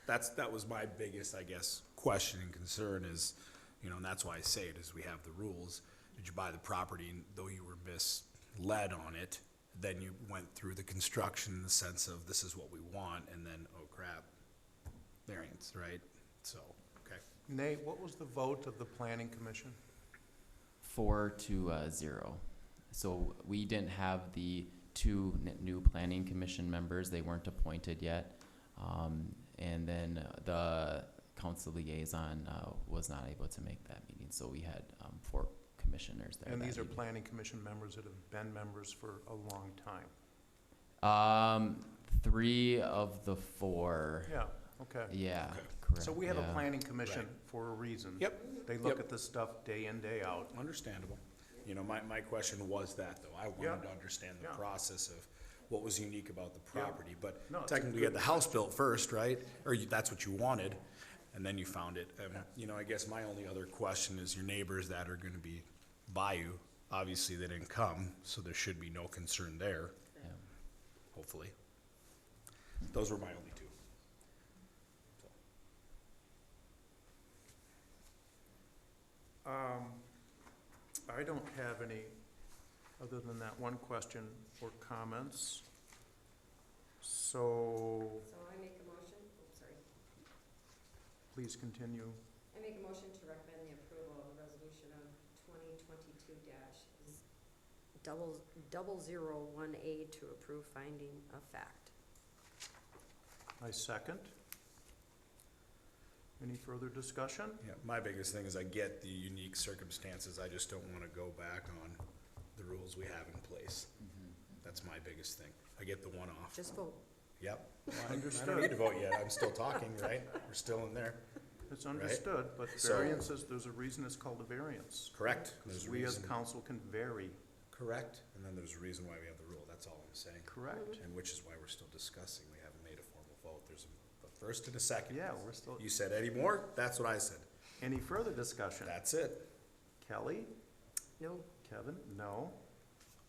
that was my biggest, I guess, question and concern is, you know, and that's why I say it, is we have the rules. Did you buy the property and though you were misled on it, then you went through the construction in the sense of this is what we want, and then, oh crap, variance, right? So, okay. Nate, what was the vote of the planning commission? 4-0. So we didn't have the two new planning commission members, they weren't appointed yet. And then the council liaison was not able to make that meeting, so we had 4 commissioners there. And that these are evening. planning commission members that have been members for a long time. 3 of the 4. Yeah, okay. Yeah, Okay. correct. So we have a yeah. planning commission Right. for a reason. Yep. They look Yep. at this stuff day in, day out. Understandable. You know, my question was that, though. I wanted to understand the Yeah. process of what was unique about the property. But No, it's a technically, you had the house built first, right? Or that's what you wanted, and then you found it. You know, I guess my only other question is your neighbors that are gonna be by you, obviously they didn't come, so there should be no concern there, Yeah. hopefully. Those were my only 2. I don't have any, other than that one question or comments. So, So I make a motion, sorry. please continue. I make a motion to recommend the approval of the resolution of 2022-0001A to approve finding of fact. I second. Any further discussion? Yeah, my biggest thing is I get the unique circumstances, I just don't wanna go back on the rules we have in place. That's my biggest thing. I get the one-off. Just vote. Yep. Well, I don't Understood. need to vote yet, I'm still talking, right? We're still in there. It's understood, but So- variances, there's a reason it's called a variance. Correct. There's a We as reason. council can vary. Correct. And then there's a reason why we have the rule, that's all I'm saying. Correct. And which is why we're still discussing, we haven't made a formal vote, there's a first and a second. Yeah, we're still, You said any more? That's what I said. any further discussion? That's it. Kelly? No. Kevin? No.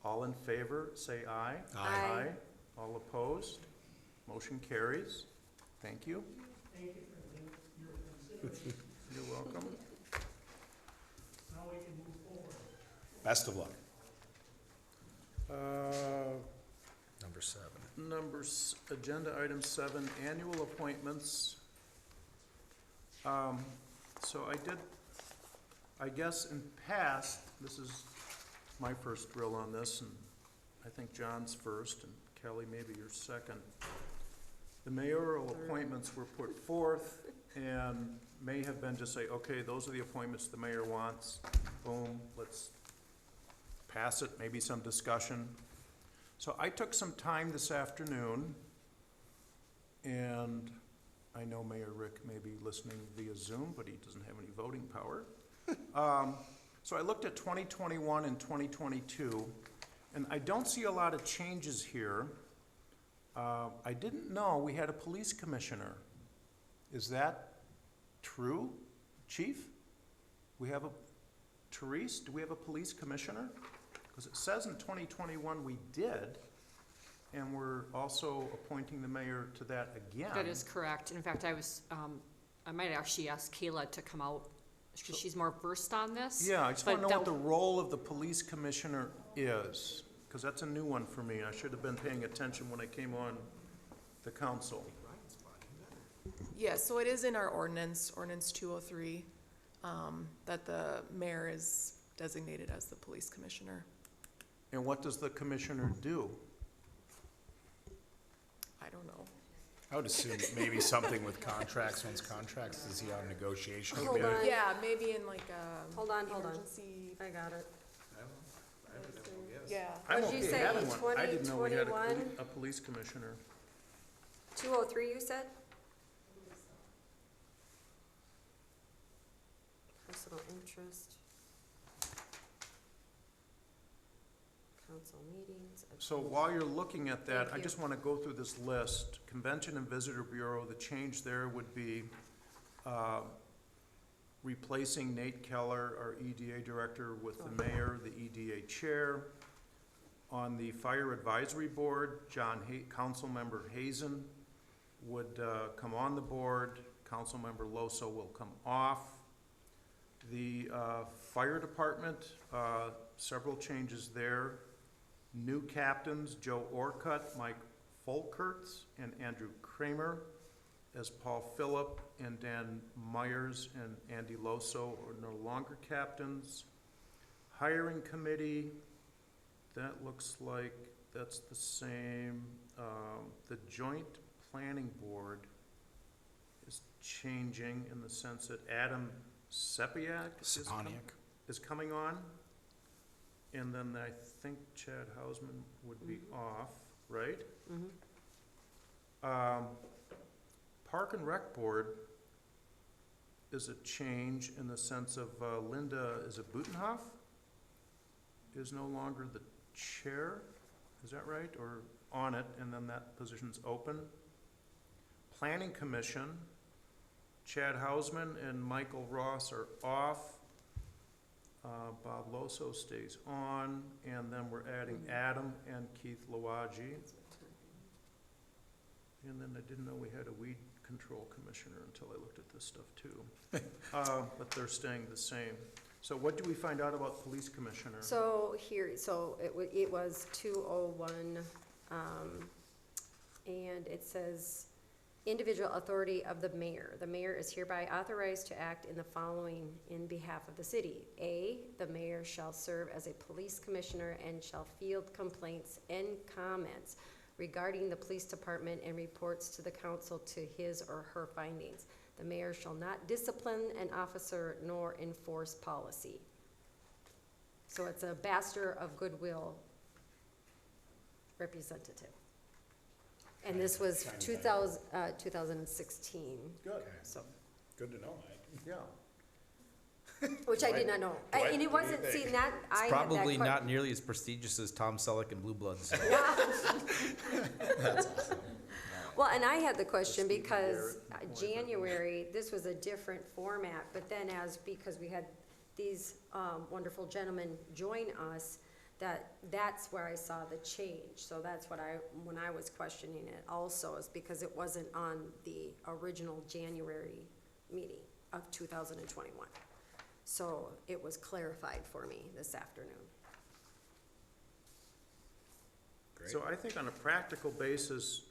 All in favor, say aye. Aye. All opposed? Motion carries. Thank you. Thank you for your consideration. You're welcome. Now we can move forward. Best of luck. Uh, Number 7. Agenda item 7, annual appointments. So I guess in past, this is my first drill on this, and I think John's first, and Kelly, maybe you're second. The mayoral appointments were put forth and may have been just say, okay, those are the appointments the mayor wants. Boom, let's pass it, maybe some discussion. So I took some time this afternoon, and I know Mayor Rick may be listening via Zoom, but he doesn't have any voting power. So I looked at 2021 and 2022, and I don't see a lot of changes here. I didn't know we had a police commissioner. Is that true, Chief? We have a, Therese, do we have a police commissioner? Because it says in 2021 we did, and we're also appointing the mayor to that again. That is correct. In fact, I might actually ask Kayla to come out, because she's more versed on this. Yeah, I just want to but know what the that- role of the police commissioner is, because that's a new one for me. I should have been paying attention when I came on the council. Yeah, so it is in our ordinance 203, that the mayor is designated as the police commissioner. And what does the commissioner do? I don't know. I would assume maybe something with contracts, once contracts, is he on negotiation? Hold on. Yeah, maybe in like a Hold on. emergency, I got it. yeah. I'm What'd you okay say, having one. I didn't know we had 2021? a police commissioner. 203, you said? Personal interest. Council meetings. So while you're looking at that, Thank I you. just want to go through this list. Convention and Visitor Bureau, the change there would be replacing Nate Keller, our EDA director, with the mayor, the EDA chair. On the Fire Advisory Board, Councilmember Hazen would come on the board. Councilmember Loso will come off. The Fire Department, several changes there. New captains, Joe Orcutt, Mike Folkerts, and Andrew Kramer, as Paul Phillip and Dan Myers and Andy Loso are no longer captains. Hiring committee, that looks like that's the same. The joint planning board is changing in the sense that Adam Sepiak is coming on. And then I think Chad Hausman would be off, right? Park and Rec Board is a change in the sense of Linda, is it Butenhoff? Is no longer the chair, is that right? Or on it, and then that position's open. Planning Commission, Chad Hausman and Michael Ross are off. Bob Loso stays on, and then we're adding Adam and Keith Lawaji. And then I didn't know we had a weed control commissioner until I looked at this stuff too. But they're staying the same. So what do we find out about police commissioner? So here, it was 201, and it says, individual authority of the mayor. The mayor is hereby authorized to act in the following in behalf of the city. A, the mayor shall serve as a police commissioner and shall field complaints and comments regarding the police department and reports to the council to his or her findings. The mayor shall not discipline an officer nor enforce policy. So it's a Ambassador of Goodwill representative. And this was 2016, Good, so, Good to know. yeah. which I did not know. Dwight, And it what do you wasn't, see, think? that, I had that. Probably not nearly as prestigious as Tom Selleck and Blue Bloods. Well, and I had the question Stephen because Barrett, January, this was a different format, but then because we had these wonderful gentlemen join us, that's where I saw the change. So that's when I was questioning it also, is because it wasn't on the original January meeting of 2021. So it was clarified for me this afternoon. Great. So I think on a practical basis,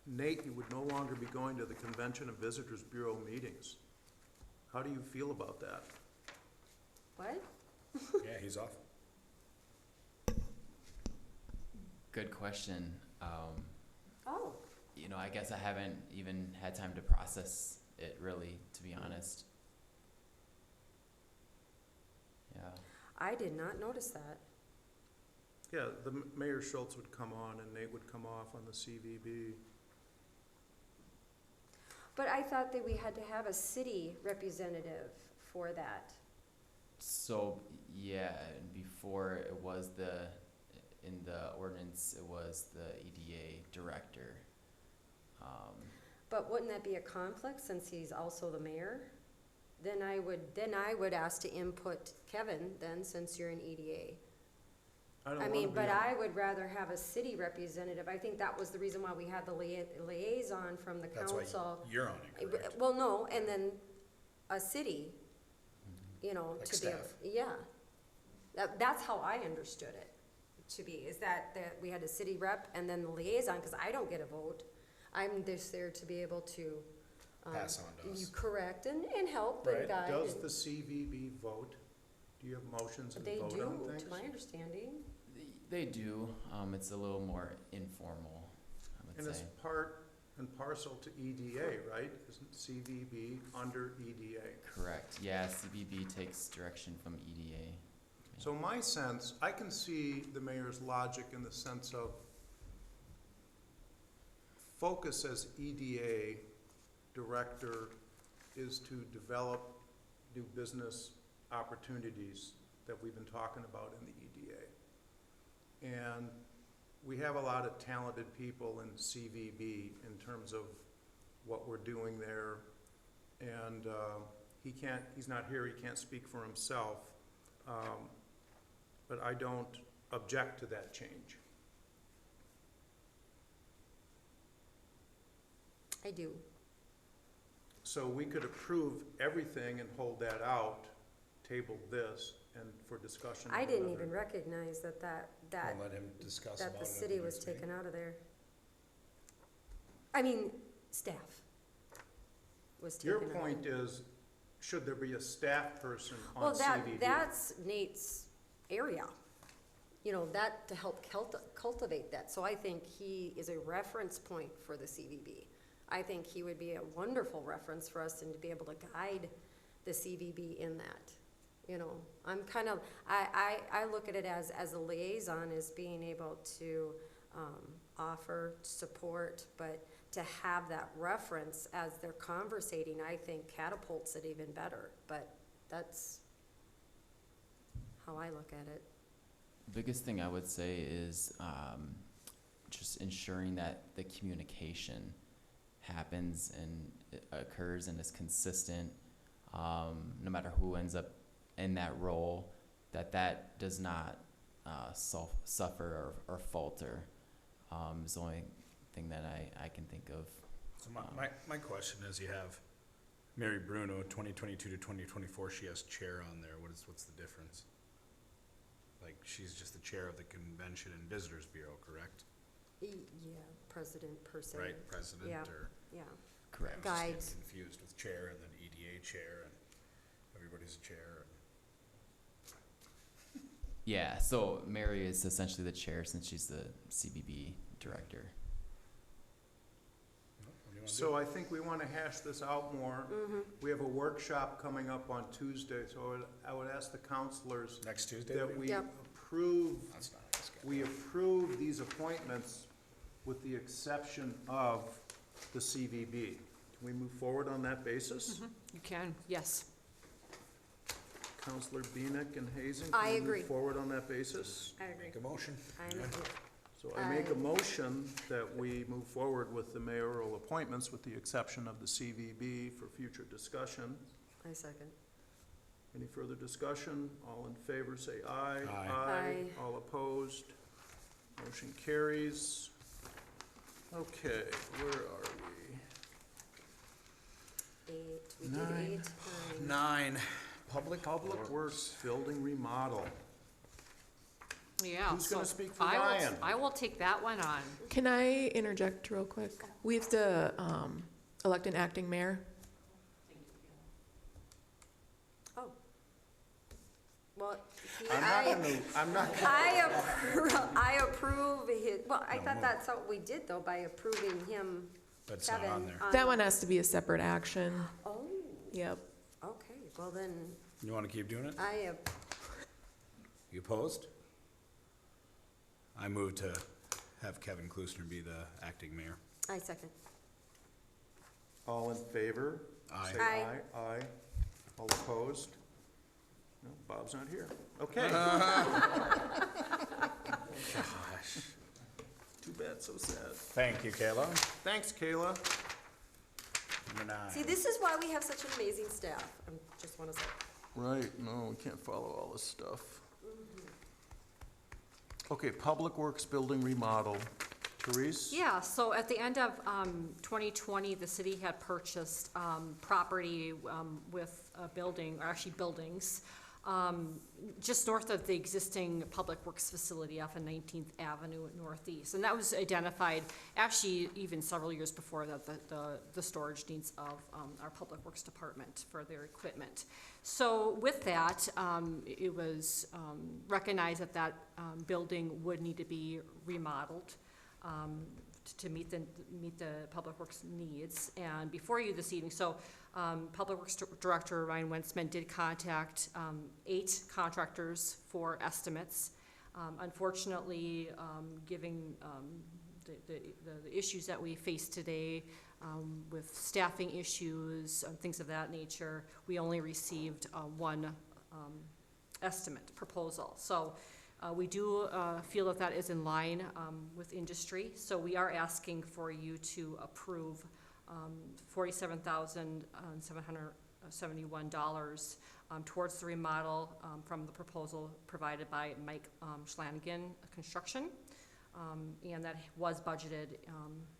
Nate, you would no longer be going to the Convention and Visitors Bureau meetings. How do you feel about that? What? Yeah, he's off. Good question. Oh, You know, I guess I haven't even had time to process it really, to be honest. Yeah. I did not notice that. Yeah, Mayor Schultz would come on and Nate would come off on the CVB. But I thought that we had to have a city representative for that. So, yeah, and before it was in the ordinance, it was the EDA director. But wouldn't that be a conflict since he's also the mayor? Then I would ask to input Kevin then, since you're an EDA. I mean, but I would rather have a city representative. I think that was the reason why we had the liaison from the That's why council. you're on it, correct? Well, no, and then a city, you know, Like to be, staff. yeah. That's how I understood it to be, is that we had a city rep and then the liaison, because I don't get a vote. I'm just there to be able to. Pass on to us. You correct and help and Right. guide. Does and- the CVB vote? Do you have motions and They vote do, on things? to my understanding. They do. It's a little more informal, I would And it's say. part and parcel to EDA, right? Isn't CVB under EDA? Correct. Yeah, CBB takes direction from E EDA. So my sense, I can see the mayor's logic in the sense of focus as EDA director is to develop new business opportunities that we've been talking about in the EDA. And we have a lot of talented people in CVB in terms of what we're doing there. And he's not here, he can't speak for himself. But I don't object to that change. I do. So we could approve everything and hold that out, table this, and for discussion. I at didn't another- even recognize that I'll let him discuss about the it at city was next meeting. taken out of there. I mean, staff was taken Your out. point is, should there be a staff person Well, on CVB? that's Nate's area, you know, that to help cultivate that. So I think he is a reference point for the CVB. I think he would be a wonderful reference for us and to be able to guide the CVB in that. You know, I'm kind of, I look at it as a liaison, as being able to offer support, but to have that reference as they're conversating, I think catapults it even better. But that's how I look at it. Biggest thing I would say is just ensuring that the communication happens and it occurs and is consistent, no matter who ends up in that role, that does not suffer or falter, is the only thing that I can think of. So my question is, you have Mary Bruno, 2022 to 2024, she has chair on there. What's the difference? Like, she's just the chair of the Convention and Visitors Bureau, correct? Yeah, president per se. Right, president, Yeah. or? Yeah. Correct. I'm just getting Guides. confused with chair and then EDA chair and everybody's a chair. Yeah, so Mary is essentially the chair since she's the CBB director. What do you wanna do? So I think we want to hash this out more. Mm-hmm. We have a workshop coming up on Tuesday, so I would ask the counselors Next Tuesday? that we Yep. approve, That's not on the schedule. we approve these appointments with the exception of the CVB. Can we move forward on that basis? You can, yes. Counselor Beanick and Hazen? I can we agree. move forward on that basis? I agree. Make a motion. So I make a motion that we move forward with the mayoral appointments with the exception of the CVB for future discussion. I second. Any further discussion? All in favor, say aye. Aye. Aye. All opposed? Motion carries. Okay, where are we? 8, we did Nine. 8, 9. 9, Public Works Building Remodel. Yeah. Who's gonna so speak for I will- Ryan? I will take that one on. Can I interject real quick? We have to elect an acting mayor. Oh, Well, see, I'm not, I approve his, well, I thought that's what we did though, by approving him, But it's not Kevin. on there. That one has to be a separate action. Oh, Yep. okay, well then, You wanna keep doing it? I, You opposed? I move to have Kevin Klusner be the acting mayor. I second. all in favor? Aye. Say Aye. aye. Aye. All opposed? No, Bob's not here. Okay. Gosh. Too bad, so sad. Thank you, Kayla. Thanks, Kayla. Number 9. See, this is why we have such an amazing staff, I just wanna say. Right, no, we can't follow all this stuff. Okay, Public Works Building remodel. Therese? Yeah, so at the end of 2020, the city had purchased property with a building, or actually buildings, just north of the existing Public Works facility off of 19th Avenue Northeast. And that was identified, actually even several years before that, the storage needs of our Public Works Department for their equipment. So with that, it was recognized that that building would need to be remodeled to meet the Public Works needs. And before you this evening, so Public Works Director Ryan Wentzman did contact 8 contractors for estimates. Unfortunately, given the issues that we face today with staffing issues, things of that nature, we only received one estimate proposal. So we do feel that that is in line with industry, so we are asking for you to approve $47,771 towards the remodel from the proposal provided by Mike Schlanigan Construction, and that was budgeted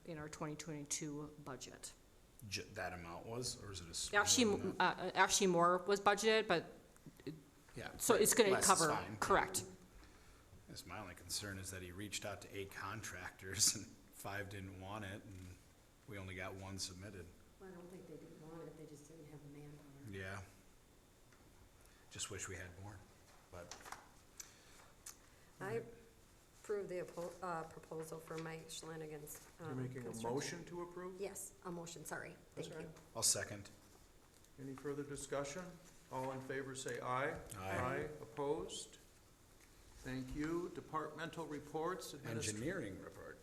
in our 2022 budget. That amount was, or is it a small Actually, amount? actually more was budgeted, but, Yeah. so it's gonna less is cover, fine. correct. I guess my only concern is that he reached out to 8 contractors and 5 didn't want it, and we only got 1 submitted. Well, I don't think they didn't want it, they just didn't have the manpower. Yeah. Just wish we had more, but. I approve the proposal for Mike Schlanigan's. You're making a construction. motion to approve? Yes, a motion, sorry, thank Okay. you. I'll second. Any further discussion? All in favor say aye. Aye. Opposed? Thank you. Departmental reports. Engineering report.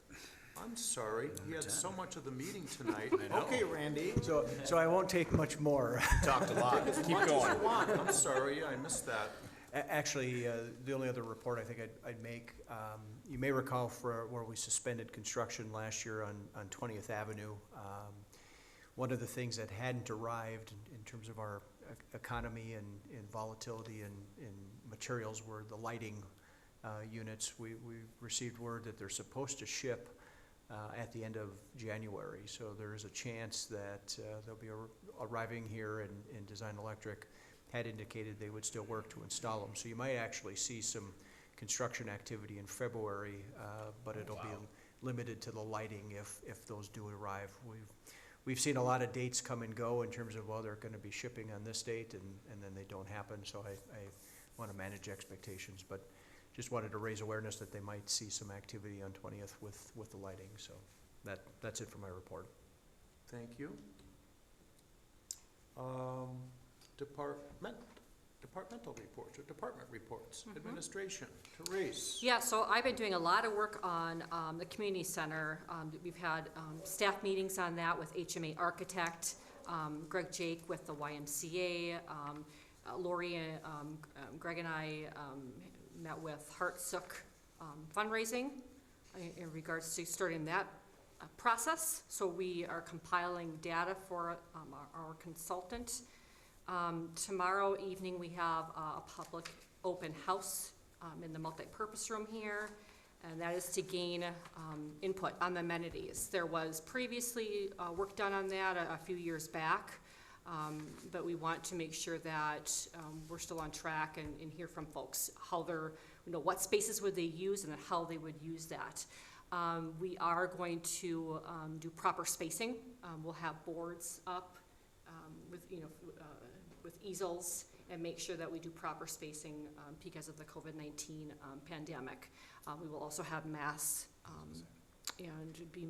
I'm sorry, he had so much of the meeting tonight. I know. Okay, Randy. So I won't take much more. Talked a lot. As Keep much as going. you want. I'm sorry, I missed that. Actually, the only other report I think I'd make, you may recall where we suspended construction last year on 20th Avenue. One of the things that hadn't arrived in terms of our economy and volatility in materials were the lighting units. We received word that they're supposed to ship at the end of January. So there is a chance that they'll be arriving here, and Design Electric had indicated they would still work to install them. So you might actually see some construction activity in February, but it'll be limited to the lighting if those do arrive. We've seen a lot of dates come and go in terms of, well, they're gonna be shipping on this date, and then they don't happen, so I wanna manage expectations, but just wanted to raise awareness that they might see some activity on 20th with the lighting, so that's it for my report. Thank you. Departmental reports, or department reports, administration, Therese. Yeah, so I've been doing a lot of work on the community center. We've had staff meetings on that with HMA Architect, Greg Jake with the YMCA, Lori, Greg and I met with Heartsook fundraising in regards to starting that process. So we are compiling data for our consultant. Tomorrow evening, we have a public open house in the multi-purpose room here, and that is to gain input on the amenities. There was previously work done on that a few years back, but we want to make sure that we're still on track and hear from folks how they're, what spaces would they use and then how they would use that. We are going to do proper spacing. We'll have boards up with, with easels and make sure that we do proper spacing because of the COVID-19 pandemic. We will also have masks and be,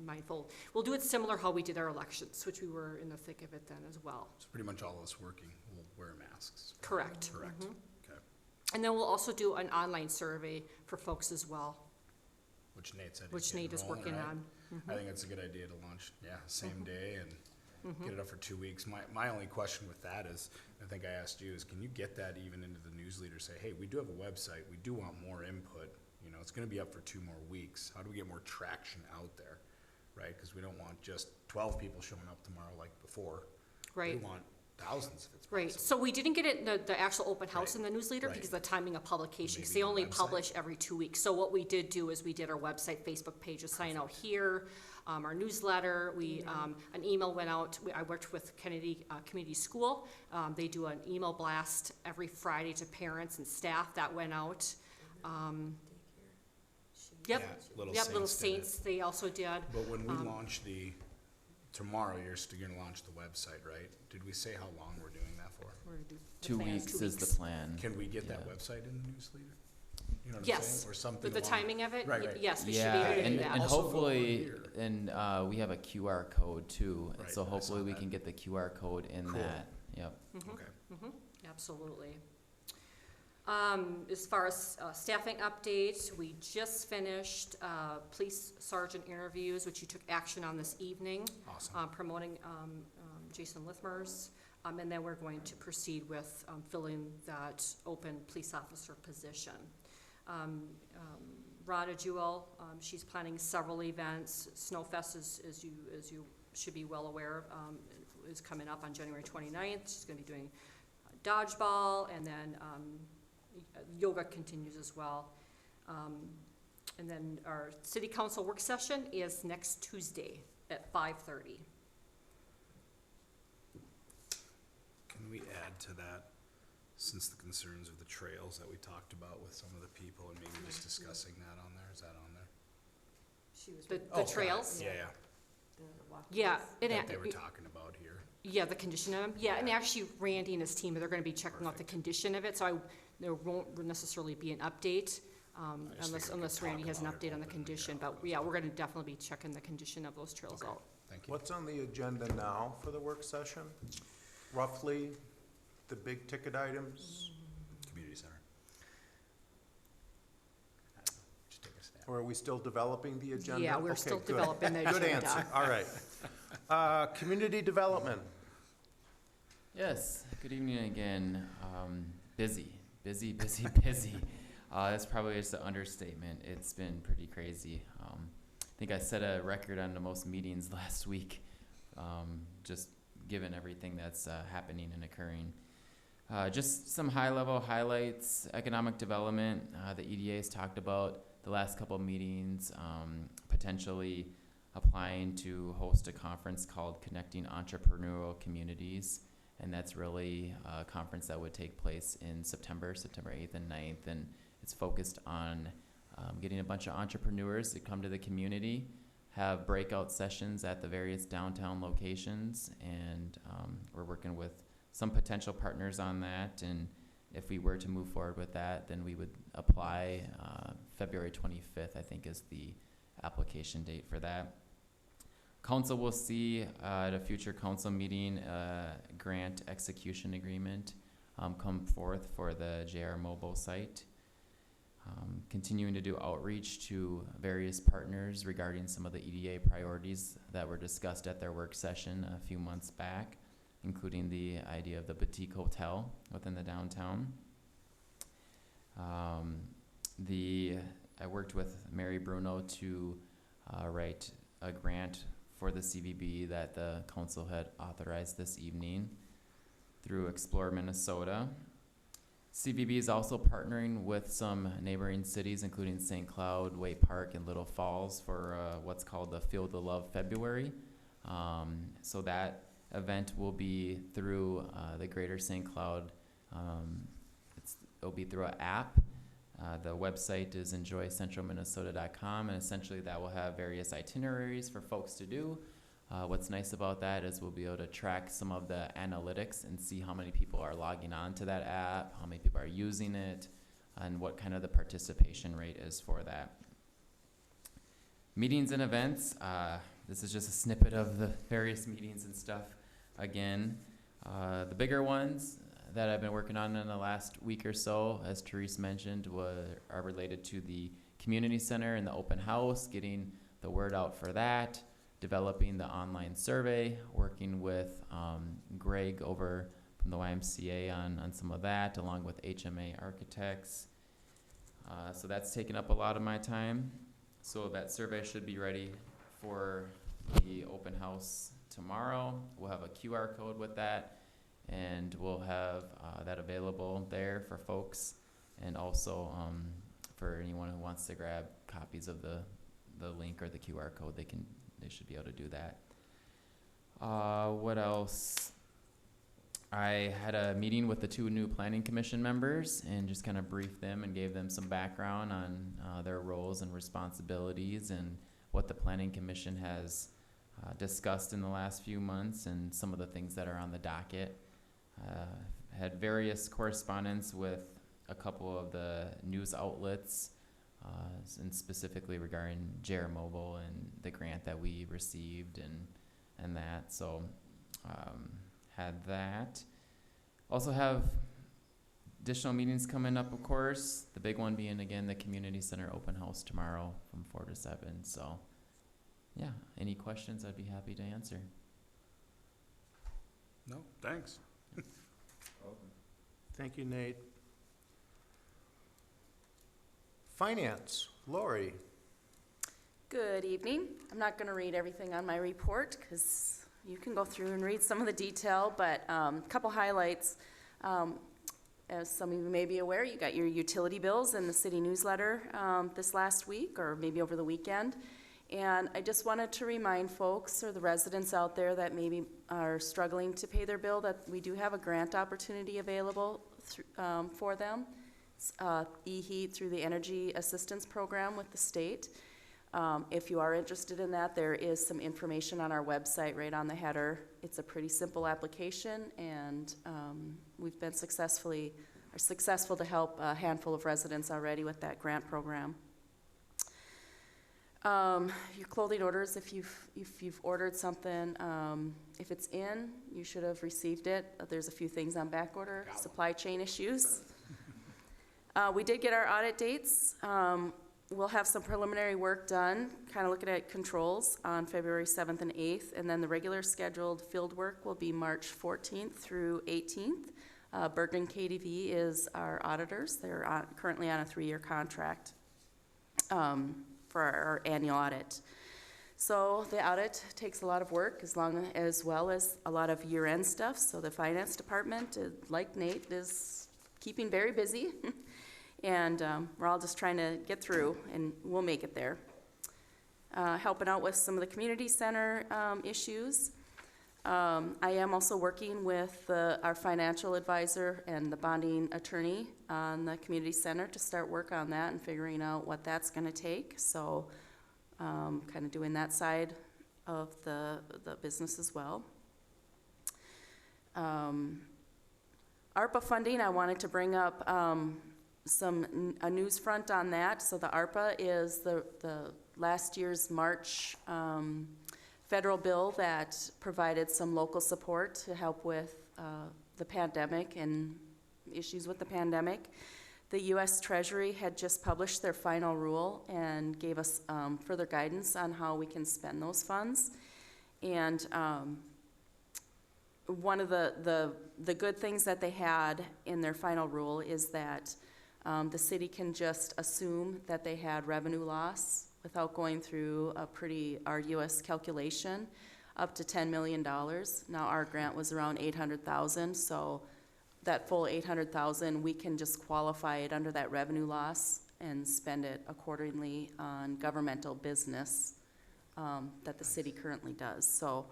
mindful. We'll do it similar how we did our elections, which we were in the thick of it then as well. So pretty much all of us working will wear masks. Correct. Correct. Mhm. Okay. And then we'll also do an online survey for folks as well, Which Nate said. which he's getting Nate is rolling, working right? on. I think it's a good idea to launch, same day and Mm-hmm. get it up for 2 weeks. My only question with that is, I think I asked you, is can you get that even into the newsletter? Say, hey, we do have a website. We do want more input. It's going to be up for 2 more weeks. How do we get more traction out there, right? Because we don't want just 12 people showing up tomorrow like before. Right. We want thousands if it's Right, possible. so we didn't get it in the actual open house Right. in the newsletter Right. because of the timing of publication, 'cause Maybe they the only website. publish every 2 weeks. So what we did do is we did our website, Facebook page, a sign out here, our newsletter, an email went out. I worked with Kennedy Community School. They do an email blast every Friday to parents and staff that went out. Yep, Little yep, Little Saints did it. Saints, they also did. But when we launch tomorrow, you're still going to launch the website, right? Did we say how long we're doing that for? We're gonna do the 2 plan, weeks 2 is weeks. the plan. Can we get that Yeah. website in the newsletter? You know what I'm Yes, saying? Or something with the along- timing of it, Right, right. yes, we should be Yeah, able to do and that. Also go on hopefully, here. and we have a QR code too. Right, So I saw hopefully we that. can get the QR code in Cool. that. Yep. Okay. Absolutely. As far as staffing updates, we just finished police sergeant interviews, which you took action on this evening, Awesome. promoting Jason Lithmers. And then we're going to proceed with filling that open police officer position. Rhonda Jewell, she's planning several events. Snowfest, as you should be well aware, is coming up on January 29th. She's going to be doing dodgeball, and then yoga continues as well. And then our city council work session is next Tuesday at 5:30. Can we add to that, since the concerns of the trails that we talked about with some of the people and maybe just discussing that on there? Is that on there? The trails? Yeah, Yeah, that they were talking about here. yeah, the condition of them. Yeah, and actually Randy and his team, they're gonna be checking out the condition of it, so there won't necessarily be an update, unless Randy has an update on the condition, but yeah, we're gonna definitely be checking the condition of those trails out. Thank you. What's on the agenda now for the work session? Roughly, the big ticket items? Community center. I don't know, just take a stab. Or are we still developing the agenda? Yeah, we're Okay, still good. developing the Good agenda. answer, all right. Community development. Yes, good evening again. Busy. That's probably just an understatement. It's been pretty crazy. I think I set a record on the most meetings last week, just given everything that's happening and occurring. Just some high-level highlights, economic development. The EDA's talked about the last couple of meetings, potentially applying to host a conference called Connecting Entrepreneurial Communities. And that's really a conference that would take place in September 8th and 9th. And it's focused on getting a bunch of entrepreneurs to come to the community, have breakout sessions at the various downtown locations. And we're working with some potential partners on that. And if we were to move forward with that, then we would apply. February 25th, I think, is the application date for that. Council will see at a future council meeting grant execution agreement come forth for the JR Mobile site. Continuing to do outreach to various partners regarding some of the EDA priorities that were discussed at their work session a few months back, including the idea of the boutique hotel within the downtown. I worked with Mary Bruno to write a grant for the CVB that the council had authorized this evening through Explore Minnesota. CVB is also partnering with some neighboring cities, including St. Cloud, Way Park, and Little Falls for what's called the Feel the Love February. So that event will be through the Greater St. Cloud. It'll be through an app. The website is enjoycentralminnesota.com, and essentially that will have various itineraries for folks to do. What's nice about that is we'll be able to track some of the analytics and see how many people are logging on to that app, how many people are using it, and what kind of the participation rate is for that. Meetings and events, this is just a snippet of the various meetings and stuff. Again, the bigger ones that I've been working on in the last week or so, as Therese mentioned, are related to the community center and the open house, getting the word out for that, developing the online survey, working with Greg over from the YMCA on some of that, along with HMA Architects. So that's taken up a lot of my time. So that survey should be ready for the open house tomorrow. We'll have a QR code with that, and we'll have that available there for folks, and also for anyone who wants to grab copies of the link or the QR code, they should be able to do that. What else? I had a meeting with the 2 new planning commission members and just kind of briefed them and gave them some background on their roles and responsibilities and what the planning commission has discussed in the last few months and some of the things that are on the docket. Had various correspondence with a couple of the news outlets, and specifically regarding JR Mobile and the grant that we received and that. So had that. Also have additional meetings coming up, of course. The big one being, again, the community center open house tomorrow from 4 to 7. So yeah, any questions I'd be happy to answer. No, thanks. Thank you, Nate. Finance, Lori. Good evening. I'm not going to read everything on my report because you can go through and read some of the detail, but a couple highlights. As some of you may be aware, you got your utility bills in the city newsletter this last week or maybe over the weekend. And I just wanted to remind folks or the residents out there that maybe are struggling to pay their bill that we do have a grant opportunity available for them. E-Heat through the Energy Assistance Program with the state. If you are interested in that, there is some information on our website right on the header. It's a pretty simple application, and we've been successful to help a handful of residents already with that grant program. Your clothing orders, if you've ordered something, if it's in, you should have received it. There's a few things on back order, supply chain issues. We did get our audit dates. We'll have some preliminary work done, kind of looking at controls on February 7th and 8th, and then the regular scheduled field work will be March 14th through 18th. Bergen KDV is our auditors. They're currently on a 3-year contract for our annual audit. So the audit takes a lot of work as well as a lot of year-end stuff. So the finance department, like Nate, is keeping very busy. And we're all just trying to get through, and we'll make it there. Helping out with some of the community center issues. I am also working with our financial advisor and the bonding attorney on the community center to start work on that and figuring out what that's going to take. So kind of doing that side of the business as well. ARPA funding, I wanted to bring up a news front on that. So the ARPA is the last year's March federal bill that provided some local support to help with the pandemic and issues with the pandemic. The U.S. Treasury had just published their final rule and gave us further guidance on how we can spend those funds. And one of the good things that they had in their final rule is that the city can just assume that they had revenue loss without going through a pretty arduous calculation, up to $10 million. Now our grant was around $800,000, so that full $800,000, we can just qualify it under that revenue loss and spend it accordingly on governmental business that the city currently does. So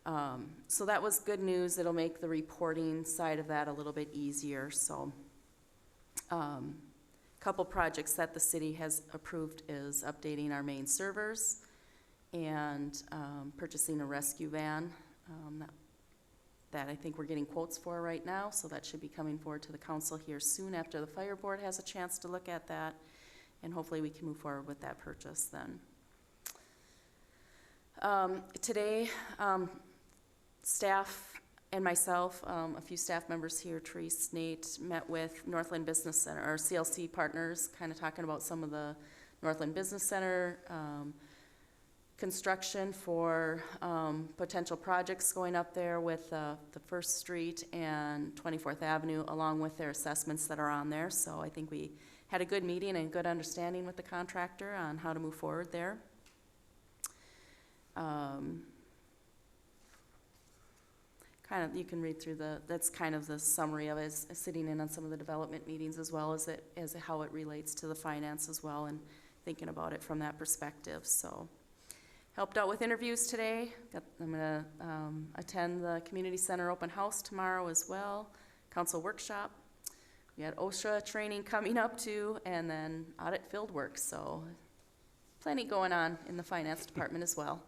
that was good news. It'll make the reporting side of that a little bit easier. So couple projects that the city has approved is updating our main servers and purchasing a rescue van that I think we're getting quotes for right now, so that should be coming forward to the council here soon after the fire board has a chance to look at that, and hopefully we can move forward with that purchase then. Today, staff and myself, a few staff members here, Therese, Nate, met with Northland Business Center, or CLC partners, kind of talking about some of the Northland Business Center construction for potential projects going up there with the First Street and 24th Avenue, along with their assessments that are on there. So I think we had a good meeting and good understanding with the contractor on how to move forward there. Kind of, you can read through that's kind of the summary of it, is sitting in on some of the development meetings as well as how it relates to the finance as well, and thinking about it from that perspective. So helped out with interviews today. I'm gonna attend the community center open house tomorrow as well, council workshop. We had OSHA training coming up too, and then audit field work, so plenty going on in the finance department as well.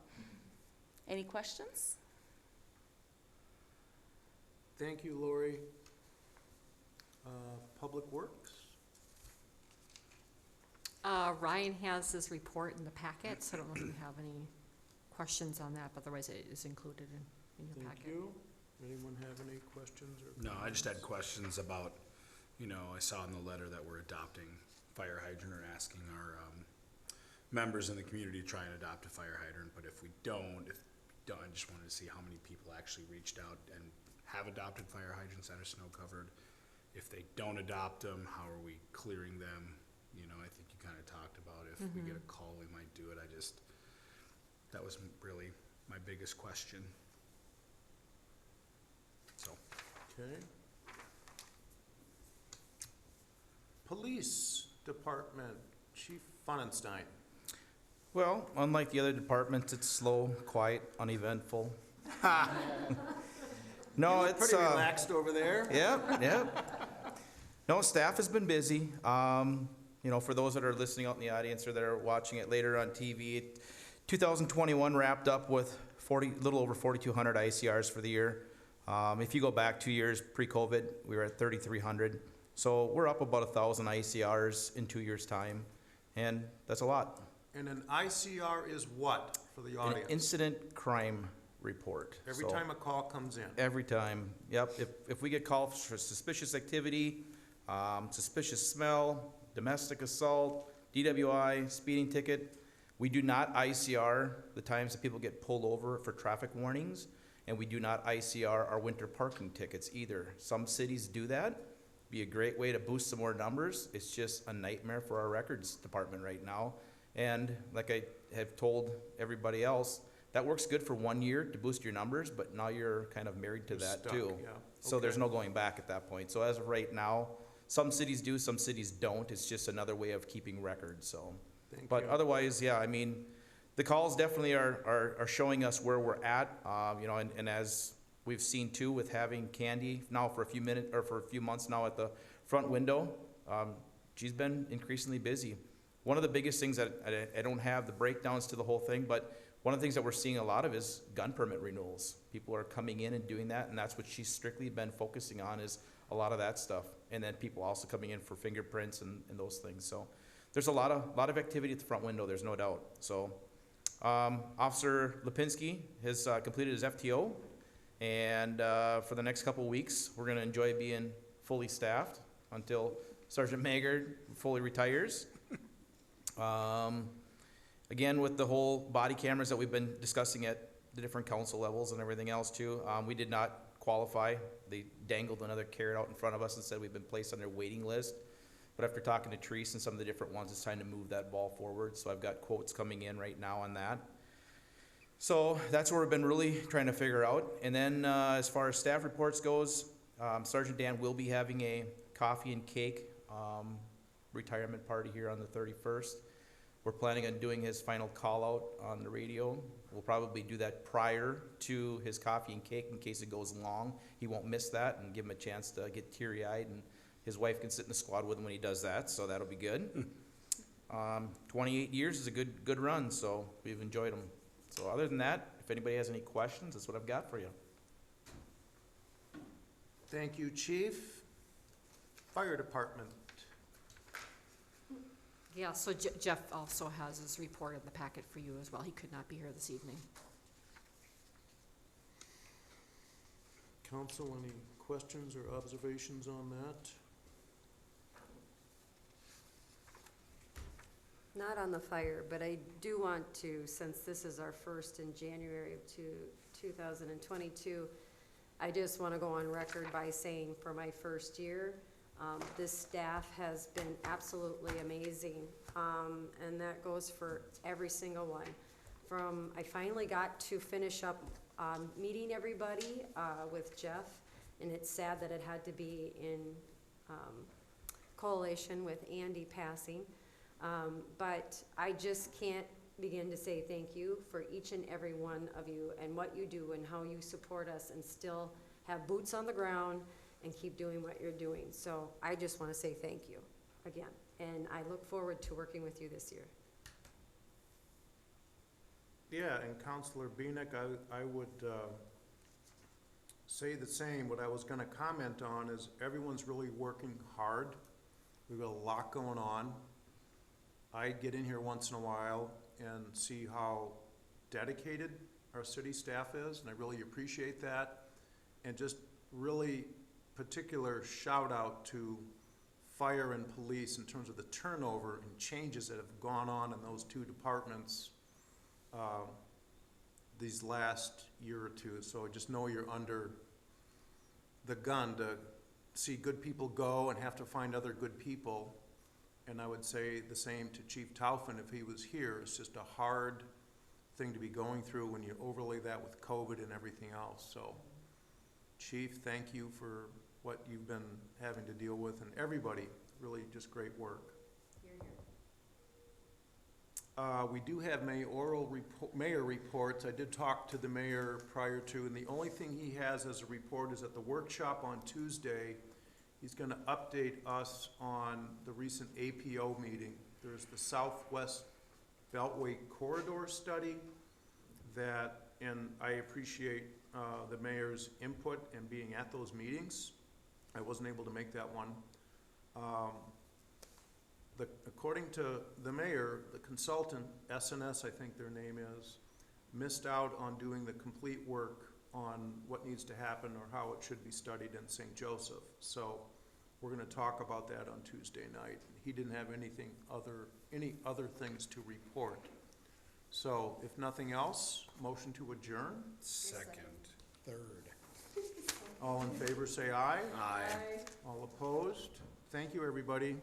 Any questions? Thank you, Lori. Public Works? Ryan has his report in the packet, so I don't know if you have any questions on that, but otherwise it is included in your packet. Thank you. Anyone have any questions or? No, I just had questions about, I saw in the letter that we're adopting fire hydrant, or asking our members in the community to try and adopt a fire hydrant, but if we don't, I just wanted to see how many people actually reached out and have adopted fire hydrants that are snow covered. If they don't adopt them, how are we clearing them? I think you kind of talked about if we get a call, we might do it. That was really my biggest question. So. Okay. Police Department, Chief Funenstein. Well, unlike the other departments, it's slow, quiet, uneventful. No, You look it's pretty relaxed over there. Yep. No, staff has been busy. For those that are listening out in the audience or that are watching it later on TV, 2021 wrapped up with little over 4,200 ICRs for the year. If you go back 2 years pre-COVID, we were at 3,300. So we're up about 1,000 ICRs in 2 years' time, and that's a lot. And an ICR is what for the An audience? incident crime report. Every So- time a call comes in. Every time, yep. If we get calls for suspicious activity, suspicious smell, domestic assault, DWI, speeding ticket, we do not ICR the times that people get pulled over for traffic warnings, and we do not ICR our winter parking tickets either. Some cities do that. Be a great way to boost some more numbers. It's just a nightmare for our records department right now. And like I have told everybody else, that works good for 1 year to boost your numbers, but now you're kind of married to You're that stuck, too. yeah. So there's Okay. no going back at that point. So as of right now, some cities do, some cities don't. It's just another way of keeping records, so. Thank But you. otherwise, yeah, I mean, the calls definitely are showing us where we're at, and as we've seen too with having Candy now for a few minutes, or for a few months now at the front window, she's been increasingly busy. One of the biggest things that I don't have the breakdowns to the whole thing, but one of the things that we're seeing a lot of is gun permit renewals. People are coming in and doing that, and that's what she's strictly been focusing on, is a lot of that stuff. And then people also coming in for fingerprints and those things. So there's a lot of activity at the front window, there's no doubt. So Officer Lipinski has completed his FTO, and for the next couple of weeks, we're gonna enjoy being fully staffed until Sergeant Maggard fully retires. Again, with the whole body cameras that we've been discussing at the different council levels and everything else too, we did not qualify. They dangled another carrot out in front of us and said we've been placed on their waiting list. But after talking to Therese and some of the different ones, it's time to move that ball forward. So I've got quotes coming in right now on that. So that's where we've been really trying to figure out. And then as far as staff reports goes, Sergeant Dan will be having a coffee and cake retirement party here on the 31st. We're planning on doing his final call out on the radio. We'll probably do that prior to his coffee and cake in case it goes long. He won't miss that, and give him a chance to get teary-eyed, and his wife can sit in the squad with him when he does that, so that'll be good. 28 years is a good run, so we've enjoyed him. So other than that, if anybody has any questions, that's what I've got for you. Thank you, Chief. Fire Department. Yeah, so Jeff also has his report in the packet for you as well. He could not be here this evening. Council, any questions or observations on that? Not on the fire, but I do want to, since this is our first in January of 2022, I just want to go on record by saying for my first year, this staff has been absolutely amazing. And that goes for every single one. I finally got to finish up meeting everybody with Jeff, and it's sad that it had to be in coalition with Andy passing. But I just can't begin to say thank you for each and every one of you and what you do and how you support us and still have boots on the ground and keep doing what you're doing. So I just want to say thank you again. And I look forward to working with you this year. Yeah, and Counselor Beanick, I would say the same. What I was gonna comment on is everyone's really working hard. We've got a lot going on. I get in here once in a while and see how dedicated our city staff is, and I really appreciate that. And just really particular shout out to fire and police in terms of the turnover and changes that have gone on in those two departments these last year or two. So just know you're under the gun to see good people go and have to find other good people. And I would say the same to Chief Taufin if he was here. It's just a hard thing to be going through when you overlay that with COVID and everything else. So Chief, thank you for what you've been having to deal with, and everybody, really just great work. We do have mayor reports. I did talk to the mayor prior to, and the only thing he has as a report is at the workshop on Tuesday, he's gonna update us on the recent APO meeting. There's the Southwest Beltway Corridor Study that, and I appreciate the mayor's input and being at those meetings. I wasn't able to make that one. According to the mayor, the consultant, SNS I think their name is, missed out on doing the complete work on what needs to happen or how it should be studied in St. Joseph. So we're gonna talk about that on Tuesday night. He didn't have any other things to report. So if nothing else, motion to adjourn. Second. Third. All in favor say aye. Aye. All opposed? Thank you, everybody.